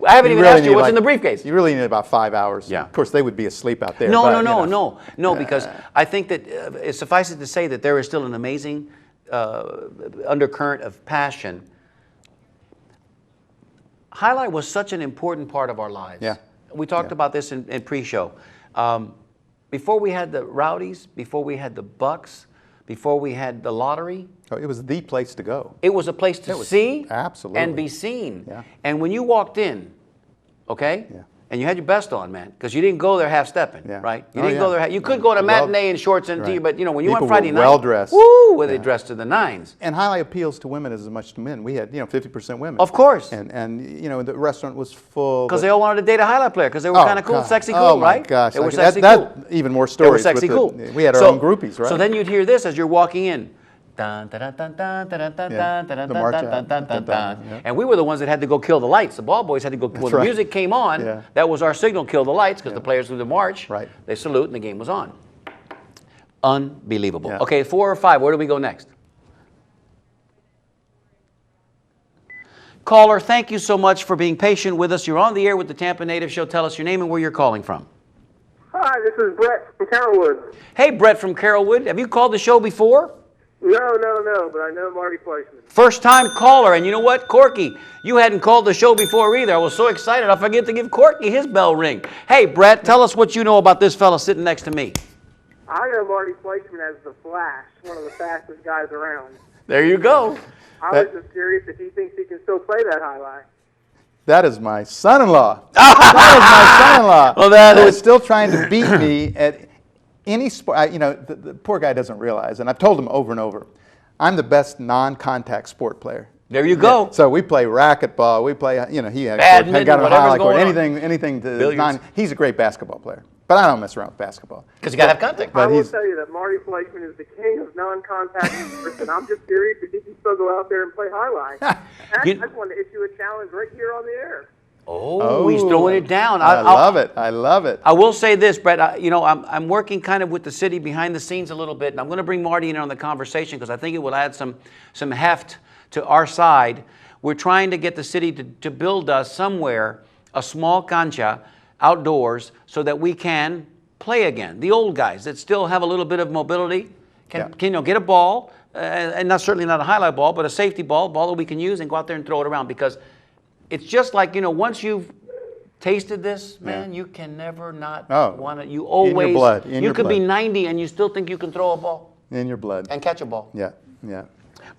haven't even asked you what's in the briefcase. You really need about 5 hours. Yeah. Of course, they would be asleep out there. No, because I think that it suffices to say that there is still an amazing undercurrent of passion. Highlight was such an important part of our lives. Yeah. We talked about this in pre-show. Before we had the Rowdies, before we had the Bucks, before we had the lottery. Oh, it was the place to go. It was a place to see absolutely. and be seen. Yeah. And when you walked in, okay, And you had your best on, man, because you didn't go there half-stepping, Yeah. right? You Oh, didn't yeah. go there. You could go to matinee in shorts and tee, Right. but when you People went Friday were night, well-dressed. woo, were they dressed to the nines? And highlight appeals to women as much to men. We had 50% women. Of course. And the restaurant was full. Because but- they all wanted to date a highlight player because they were Oh, kind of cool, God. sexy cool, Oh, right? my gosh. They were Like, sexy that cool. even more They stories. were sexy with cool. We had our own groupies, right? So then you'd hear this as you're walking in. Dun, dun, dun, dun, dun, dun, dun, Yeah, dun, dun, the dun, march dun, out. dun, dun, dun. Yeah. And we were the ones that had to go kill the lights. The ball boys had to go. When the right. music came on, Yeah. that was our signal, kill the lights, because the players do the march. Right. They salute and the game was on. Unbelievable. Yeah. Okay, 4 or 5. Where do we go next? Caller, thank you so much for being patient with us. You're on the air with the Tampa Native Show. Tell us your name and where you're calling from. Hi, this is Brett from Carrollwood. Hey, Brett from Carrollwood. Have you called the show before? No, but I know Marty Fleischman. First time caller, and you know what, Corky, you hadn't called the show before either. I was so excited I forget to give Corky his bell ring. Hey, Brett, tell us what you know about this fella sitting next to me. I know Marty Fleischman as the Flash, one of the fastest guys around. There you go. I was just curious if he thinks he can still play that highlight. That is my son-in-law. That is my son-in-law. Well, that who is- is still trying to beat me at any sport. The poor guy doesn't realize, and I've told him over and over, I'm the best non-contact sport player. There you go. So we play racquetball. We play, he had Badminton, got a whatever's highlight court. going on. Anything to Billiards. He's a great basketball player, but I don't mess around with basketball. Because you got to have contact. But I will he's- tell you that Marty Fleischman is the king of non-contact sports, and I'm just curious if he can still go out there and play highlight. I just wanted to issue a challenge right here on the air. Oh, he's throwing it down. I love it. I love it. I will say this, Brett. I'm working kind of with the city behind the scenes a little bit, and I'm going to bring Marty in on the conversation because I think it will add some heft to our side. We're trying to get the city to build us somewhere a small cancha outdoors so that we can play again. The old guys that still have a little bit of mobility can get a ball, and certainly not a highlight ball, but a safety ball that we can use and go out there and throw it around because it's just like, once you've tasted this, man, you can never not want it. You always, in your blood. you could be 90 and you still think you can throw a ball In your blood. and catch a ball. Yeah.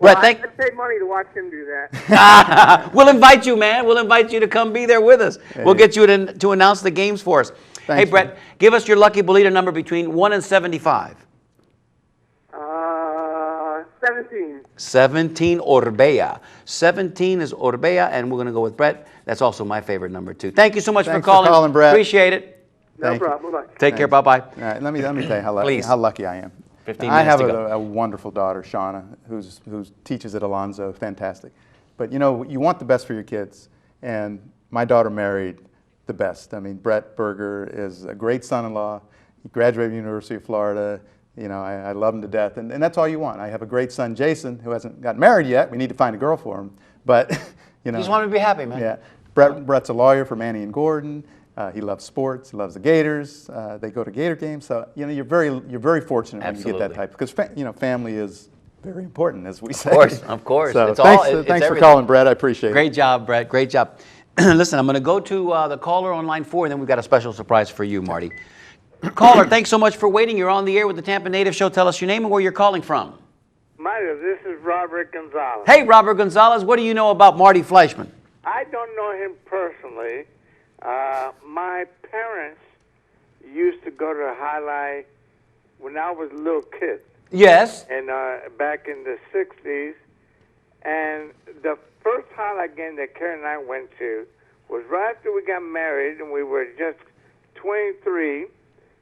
Brett, I'd pay money to watch him do that. we'll invite you, man. We'll invite you to come be there with us. We'll get you to announce the games for us. Thanks, hey, Brett, give us your lucky bolita number between 1 and 75. 17. 17 Orbea. 17 is Orbea, and we're going to go with Brett. That's also my favorite number, too. Thank you so much Thanks for calling. for calling, Brett. Appreciate it. No Thank you. problem. Bye-bye. Take care. Bye-bye. All right, let me tell you Please. how lucky I am. 15 I have minutes to go. a wonderful daughter, Shauna, who teaches at Alonzo. Fantastic. But you want the best for your kids, and my daughter married the best. I mean, Brett Berger is a great son-in-law. He graduated from the University of Florida. I love him to death, and that's all you want. I have a great son, Jason, who hasn't gotten married yet. We need to find a girl for him, but You just want him to be happy, man. Yeah, Brett's a lawyer for Manny and Gordon. He loves sports. He loves the Gators. They go to Gator games. So you're very fortunate when you get that Absolutely. type, because family is very important, as we say. Of course. So It's thanks, all- it's thanks for everything. calling, Brett. I appreciate it. Great job, Brett. Great job. Listen, I'm going to go to the caller on line 4, and then we've got a special surprise for you, Marty. Caller, thanks so much for waiting. You're on the air with the Tampa Native Show. Tell us your name and where you're calling from. Marty, this is Robert Gonzalez. Hey, Robert Gonzalez, what do you know about Marty Fleischman? I don't know him personally. My parents used to go to highlight when I was a little kid, Yes. and back in the 60s. And the first highlight game that Karen and I went to was right after we got married, and we were just 23.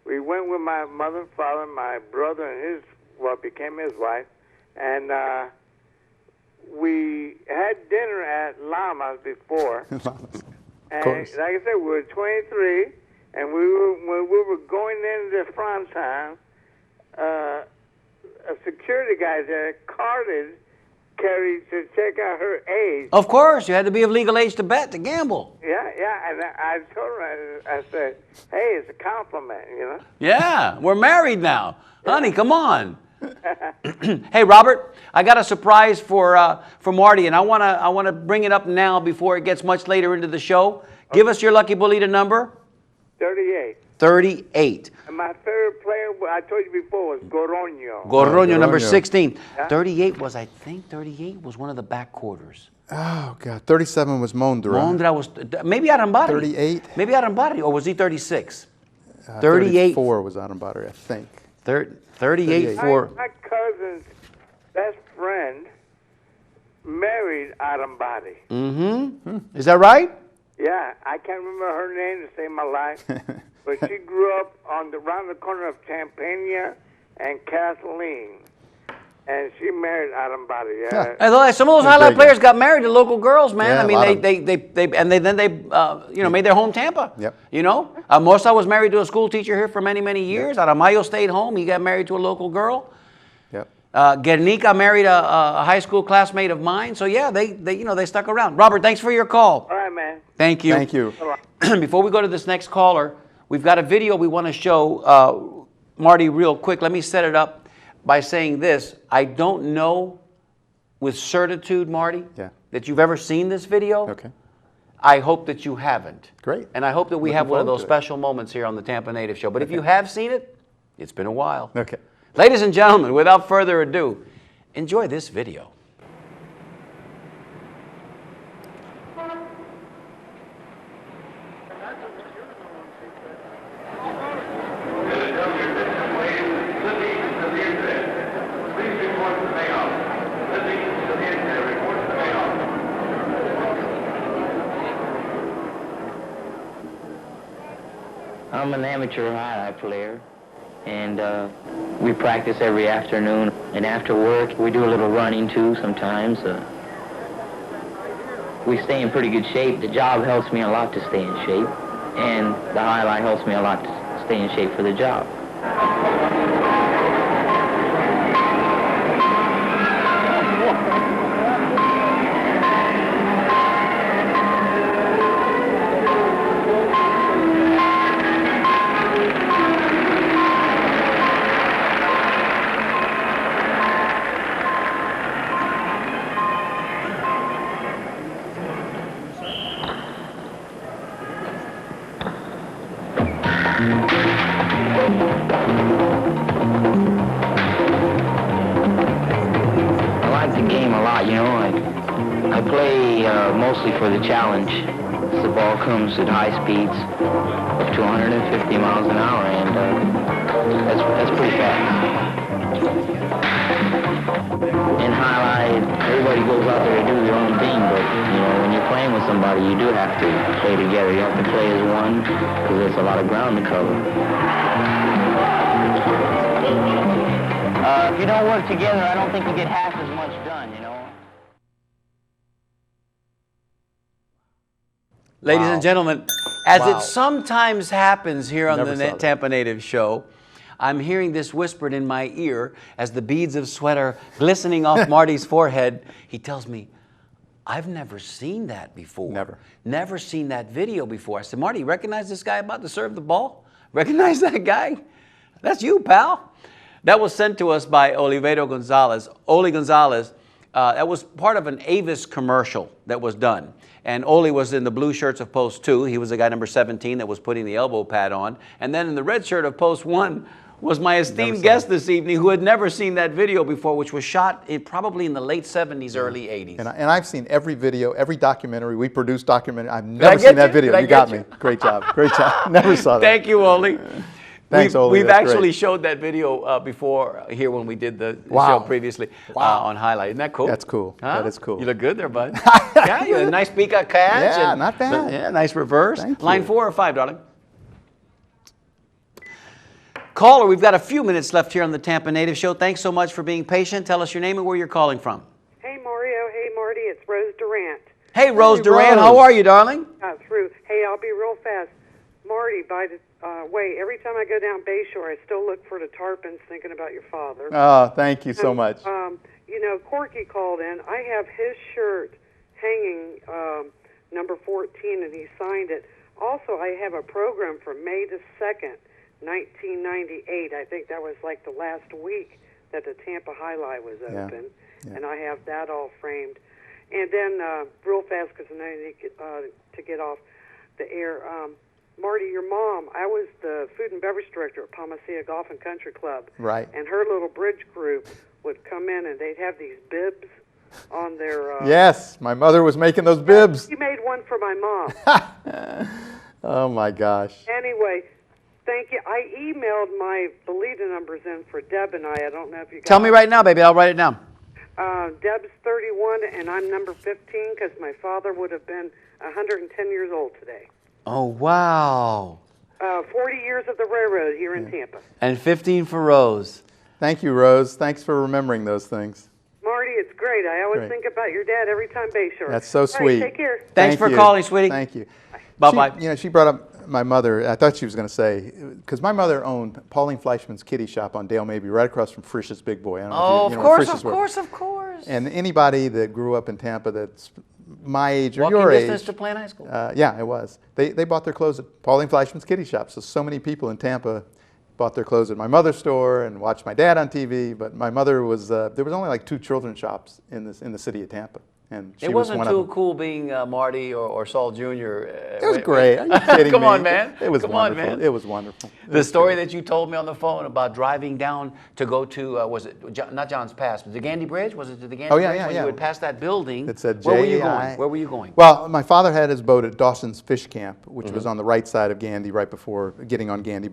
We went with my mother and father, my brother and what became his wife, and we had dinner at Llama's before. And course. like I said, we were 23, and when we were going into the front time, a security guy there carded Carrie to check out her age. Of course, you had to be of legal age to bet, to gamble. Yeah, and I told her, I said, hey, it's a compliment, Yeah, we're married now. Honey, come on. Hey, Robert, I got a surprise for Marty, and I want to bring it up now before it gets much later into the show. Give us your lucky bolita number. 38. 38. And my favorite player, I told you before, was Goroño. Goroño, number Goroño. 16. Yeah. 38 was, I think, 38 was one of the back quarters. Oh, God. 37 was Mondra. Mondra was, maybe Arambari. 38? Maybe Arambari, or was he 36? 38. 34 was Arambari, I think. 38 for... My cousin's best friend married Arambari. Mm-hmm. Is that right? Yeah, I can't remember her name to save my life, but she grew up around the corner of Tampania and Kathleen, and she married Arambari. Yeah. And some of those highlight players got married to local girls, man. Yeah, I mean, they made their home Tampa. Yep. You know, Mosa was married to a school teacher here for many, many years. Aramayo stayed home. He got married to a local girl. Yep. Guernica married a high school classmate of mine. So yeah, they stuck around. Robert, thanks for your call. All right, man. Thank you. Thank you. Before we go to this next caller, we've got a video we want to show Marty real quick. Let me set it up by saying this. I don't know with certitude, Marty, that you've ever seen this video. Okay. I hope that you haven't. Great. And I hope that we Looking have one of forward those to it. special moments here on the Tampa Native Show. But if you have seen it, it's been a while. Okay. Ladies and gentlemen, without further ado, enjoy this video. I'm an amateur highlight player, and we practice every afternoon. And after work, we do a little running too sometimes. We stay in pretty good shape. The job helps me a lot to stay in shape, and the highlight helps me a lot to stay in shape for the job. I like the game a lot, you know. I play mostly for the challenge. The ball comes at high speeds, up to 150 miles an hour, and that's pretty fast. In highlight, everybody goes out there to do their own thing, but you know, when you're playing with somebody, you do have to play together. You have to play as one, because there's a lot of ground to cover. If you don't work together, I don't think you get half as much done, you know. Ladies and gentlemen, as it sometimes happens here on the Tampa Native Show, I'm hearing this whispered in my ear as the beads of sweat are glistening off Marty's forehead. He tells me, I've never seen that before. Never seen that video before. I said, Marty, you recognize this guy about to serve the ball? Recognize that guy? That's you, pal. That was sent to us by Oliverio Gonzalez. Oli Gonzalez, that was part of an Avis commercial that was done. And Oli was in the blue shirts of Post 2. He was the guy number 17 that was putting the elbow pad on. And then in the red shirt of Post 1 was my esteemed guest this evening who had never seen that video before, which was shot probably in the late 70s, early 80s. And I've seen every video, every documentary. We produce documentary. I've never seen that video. You got me. Great job. Great job. Never saw that. Thank you, Oli. Thanks, Oli. We've actually showed that video before here when we did the show previously on Highlight. Isn't that cool? That's cool. Huh? That is cool. You look good there, bud. Yeah, you had a nice beak catch. Yeah, and not bad. Yeah, nice reverse. Thank Line you. 4 or 5, darling? Caller, we've got a few minutes left here on the Tampa Native Show. Thanks so much for being patient. Tell us your name and where you're calling from. Hey, Mario. Hey, Marty. It's Rose Durant. Hey, Rose Hey, Durant. Rose. How are you, darling? Through. Hey, I'll be real fast. Marty, by the way, every time I go down Bayshore, I still look for the tarpons thinking about your father. Oh, thank you so much. You know, Corky called in. I have his shirt hanging, number 14, and he signed it. Also, I have a program for May the 2nd, 1998. I think that was like the last week that the Tampa Highlight was open, and I have that all framed. And then, real fast, because I know I need to get off the air, Marty, your mom, I was the food and beverage director at Palmacia Golf and Country Club. Right. And her little bridge group would come in and they'd have these bibs on their... Yes, my mother was making those bibs. She made one for my mom. Oh, my gosh. Anyway, thank you. I emailed my Belita numbers in for Deb and I don't know if you got Tell me right now, baby. I'll write it down. Deb's 31 and I'm number 15 because my father would have been 110 years old today. Oh, wow. 40 years of the railroad here in Tampa. And 15 for Rose. Thank you, Rose. Thanks for remembering those things. Marty, it's great. I always Great. think about your dad every time Bayshore. That's so All right, sweet. take care. Thanks Thank for you. calling, sweetie. Thank you. Bye-bye. She brought up my mother. I thought she was going to say, because my mother owned Pauline Fleischman's Kitty Shop on Dale Mabee, right across from Frisch's Big Boy. I don't know Oh, if you of know where course, Frisch's of were. course, of course. And anybody that grew up in Tampa that's my age or Walking your distance age. to Plant High School. Yeah, it was. They bought their clothes at Pauline Fleischman's Kitty Shop. So many people in Tampa bought their clothes at my mother's store and watched my dad on TV. But my mother was, there was only like 2 children's shops in the city of Tampa. And she It was wasn't one too of them. cool being Marty or Saul Jr. It was great. Are you kidding Come me? on, man. It was Come on, wonderful. man. It was wonderful. The story that you told me on the phone about driving down to go to, was it not John's Pass, but the Gandy Bridge? Was it to the Gandy Oh, yeah, Bridge? yeah, When yeah. you would pass that building. It said Where were you Jai. going? Where were you going? Well, my father had his boat at Dawson's Fish Camp, which Mm-hmm. was on the right side of Gandy, right before getting on Gandy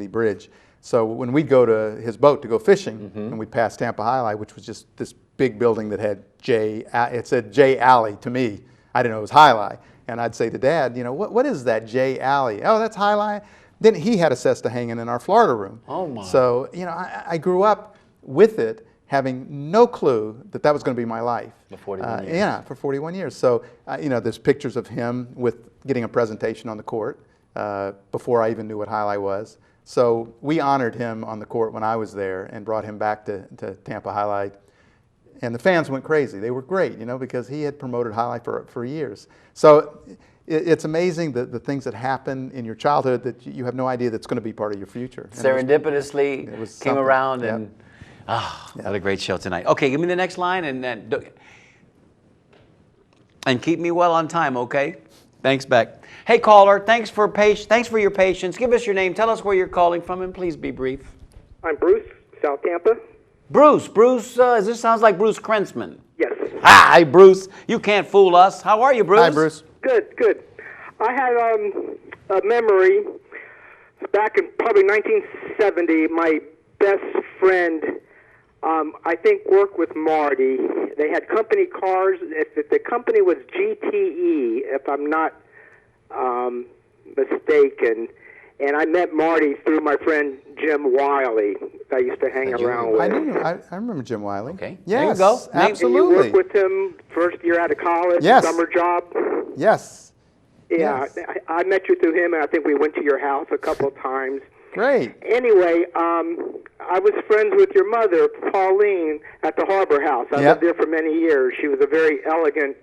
Bridge. So when we'd go to his boat to go fishing, Mm-hmm. and we'd pass Tampa High, which was just this big building that had it said Jai Alai to me. I didn't know it was High. And I'd say to Dad, what is that Jai Alai? Oh, that's High. Then he had a cesta hanging in our Florida room. Oh, my. So, I grew up with it, having no clue that was going to be my life. For 41 years. Yeah, for 41 years. So, there's pictures of him with getting a presentation on the court before I even knew what High was. So we honored him on the court when I was there and brought him back to Tampa High. And the fans went crazy. They were great, because he had promoted High for years. So it's amazing the things that happen in your childhood that you have no idea that's going to be part of your future. And Serendipitously it was came something. around Yep. and, what a great show tonight. Okay, give me the next line and keep me well on time, okay? Thanks, Beck. Hey, caller, thanks for your patience. Give us your name. Tell us where you're calling from, and please be brief. I'm Bruce, South Tampa. Bruce, this sounds like Bruce Krentzman. Yes. Hi, Bruce. You can't fool us. How are you, Bruce? Hi, Bruce. Good. I had a memory back in probably 1970. My best friend, I think, worked with Marty. They had company cars. If the company was GTE, if I'm not mistaken. And I met Marty through my friend Jim Wiley. I used to hang around with. I remember Jim Wiley. Okay. Yes, There you go. absolutely. And you worked with him first year out of college, Yes. summer job. Yes. Yeah, Yes. I met you through him, and I think we went to your house a couple of times. Great. Anyway, I was friends with your mother, Pauline, at the Harbor House. I Yep. lived there for many years. She was a very elegant,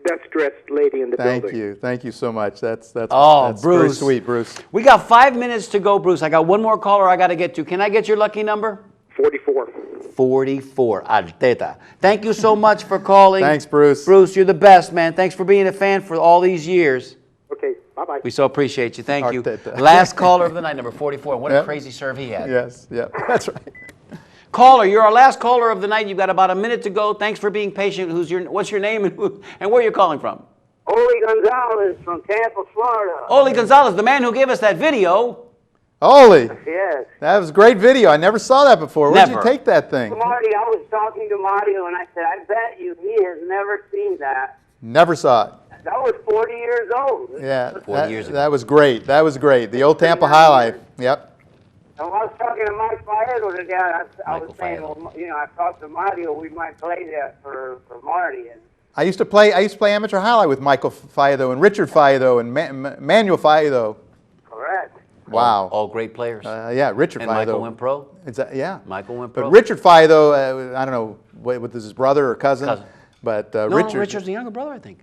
best-dressed lady in the building. Thank you so much. That's Bruce. very sweet, Bruce. We got 5 minutes to go, Bruce. I got one more caller I got to get to. Can I get your lucky number? 44. 44. Arteta. Thank you so much for calling. Thanks, Bruce. Bruce, you're the best, man. Thanks for being a fan for all these years. Okay, bye-bye. We so appreciate you. Thank you. Arteta. Last caller of the night, number 44. What a Yep. crazy serve he had. Yes, that's right. Caller, you're our last caller of the night. You've got about a minute to go. Thanks for being patient. What's your name and where are you calling from? Oli Gonzalez from Tampa, Florida. Oli Gonzalez, the man who gave us that video. Oli, Yes. that was a great video. I never saw that before. Where'd you Never. take that thing? Marty, I was talking to Marty and I said, I bet you he has never seen that. Never saw it. That was 40 years old. Yeah, 40 years ago. that was great. That was great. The old Tampa High Life. Yep. And when I was talking to Mike Fierro today, I was Michael saying, Fierro. well, I talked to Marty, we might play that for Marty. And I used to play amateur High Life with Michael Faido and Richard Faido and Manuel Faido. correct. Wow. All great players. Yeah, Richard and Faido. Michael went pro. Yeah. Michael went pro. But Richard Faido, I don't know, what was his brother or cousin? But No, Richard, Richard's the younger brother, I think.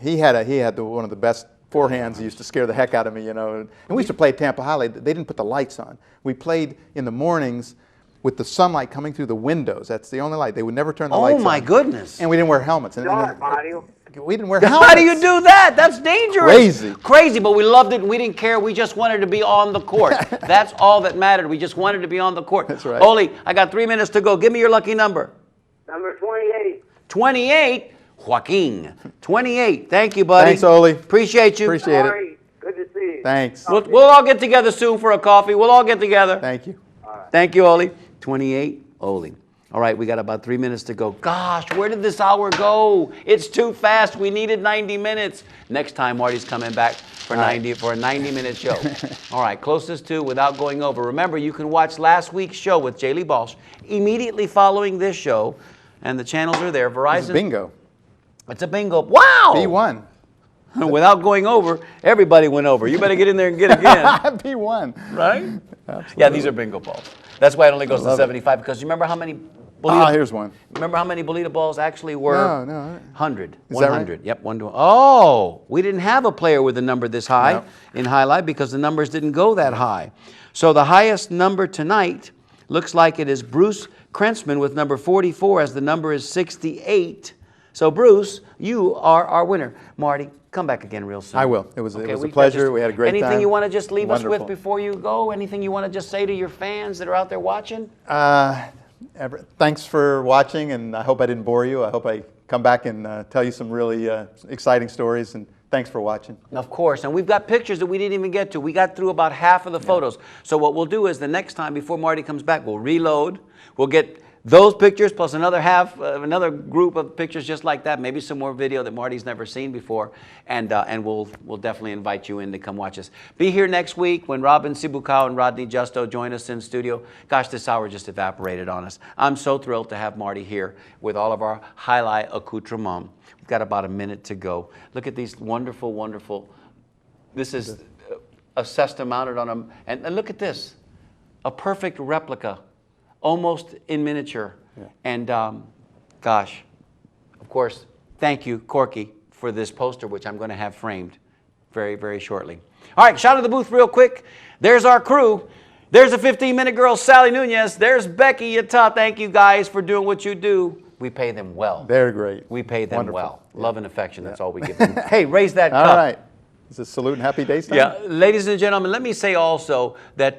he had one of the best forehands. He used to scare the heck out of me, And we used to play at Tampa High. They didn't put the lights on. We played in the mornings with the sunlight coming through the windows. That's the only light. They would never turn the lights on. Oh, my goodness. And we didn't wear helmets. Dark, Marty. we didn't wear helmets. How do you do that? That's dangerous. Crazy, but we loved it and we didn't care. We just wanted to be on the court. That's all that mattered. We just wanted to be on the court. That's right. Ole, I got 3 minutes to go. Give me your lucky number. Number 28. 28. Joaquin. 28. Thank you, buddy. Thanks, Ole. Appreciate you. Appreciate it. Sorry. Good to see you. Thanks. We'll all get together soon for a coffee. We'll all get together. Thank you. Thank you, Ole. 28, Ole. All right, we got about 3 minutes to go. Gosh, where did this hour go? It's too fast. We needed 90 minutes. Next time, Marty's coming back for a 90-minute show. All right, closest to without going over. Remember, you can watch last week's show with Jay Lee Balch immediately following this show, and the channels are there. Verizon. It's bingo. It's a bingo. Wow! B1. Without going over, everybody went over. You better get in there and get again. B1. Right? Absolutely. Yeah, these are bingo balls. That's why it only goes to 75, because you remember how many here's one. Remember how many Bolita balls actually were? No. 100. Is 100. that right? Yep, 1 to. Oh, we didn't have a player with a number this high in highlight because the numbers didn't go that high. So the highest number tonight looks like it is Bruce Krentzman with number 44, as the number is 68. So Bruce, you are our winner. Marty, come back again real soon. I will. It was a pleasure. We had a great time. Anything you want to just leave us Wonderful. with before you go? Anything you want to just say to your fans that are out there watching? Thanks for watching, and I hope I didn't bore you. I hope I come back and tell you some really exciting stories, and thanks for watching. Of course, and we've got pictures that we didn't even get to. We got through about half of the photos. So what we'll do is the next time before Marty comes back, we'll reload. We'll get those pictures plus another group of pictures just like that, maybe some more video that Marty's never seen before, and we'll definitely invite you in to come watch us. Be here next week when Robin Sibukow and Rodney Justo join us in studio. Gosh, this hour just evaporated on us. I'm so thrilled to have Marty here with all of our highlight accoutrement. We've got about a minute to go. Look at these wonderful, wonderful. This is a cesta mounted on them, and look at this, a perfect replica. Almost in miniature. Yeah. And gosh, of course, thank you, Corky, for this poster, which I'm going to have framed very, very shortly. All right, shout out to the booth real quick. There's our crew. There's a 15-minute girl, Sally Nunez. There's Becky Yata. Thank you guys for doing what you do. We pay them well. They're great. We pay them well. Yeah. Love and affection, that's all we give them. Hey, raise that cup. All right. Is it salute and happy days time? Yeah, ladies and gentlemen, let me say also that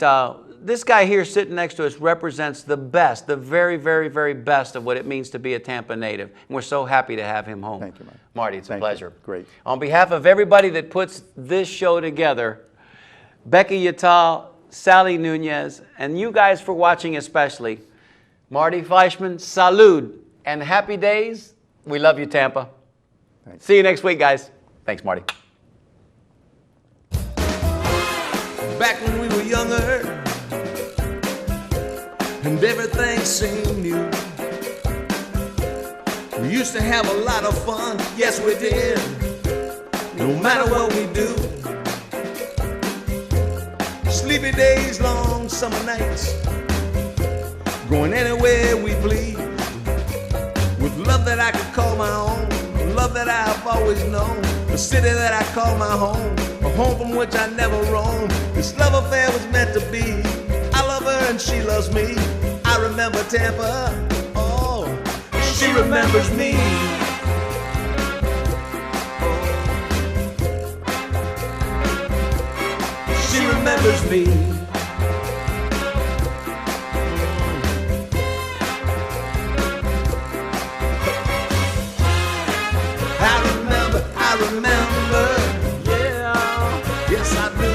this guy here sitting next to us represents the best, the very, very, very best of what it means to be a Tampa native. And we're so happy to have him home. Thank you, Marty. Marty, it's a pleasure. Great. On behalf of everybody that puts this show together, Becky Yata, Sally Nunez, and you guys for watching especially, Marty Fleischman, salud, and happy days. We love you, Tampa. Thanks. See you next week, guys. Thanks, Marty. Back when we were younger and everything seemed new, we used to have a lot of fun, yes we did, no matter what we do. Sleepy days, long summer nights, going anywhere we please, with love that I could call my own, love that I've always known, the city that I call my home, a home from which I never roam. This love affair was meant to be. I love her and she loves me. I remember Tampa, oh, she remembers me. She remembers me. I remember, yeah, yes I do.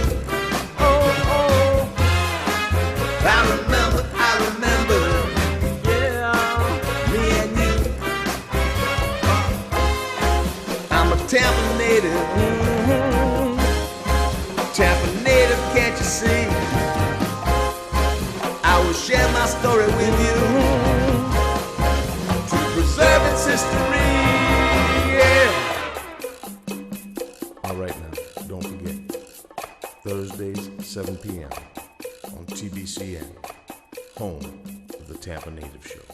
Oh, I remember, yeah, me and you. I'm a Tampa native, Tampa native, can't you see? I will share my story with you to preserve its history. Don't forget, Thursdays, 7 p.m. on TBCN, home of the Tampa Native Show.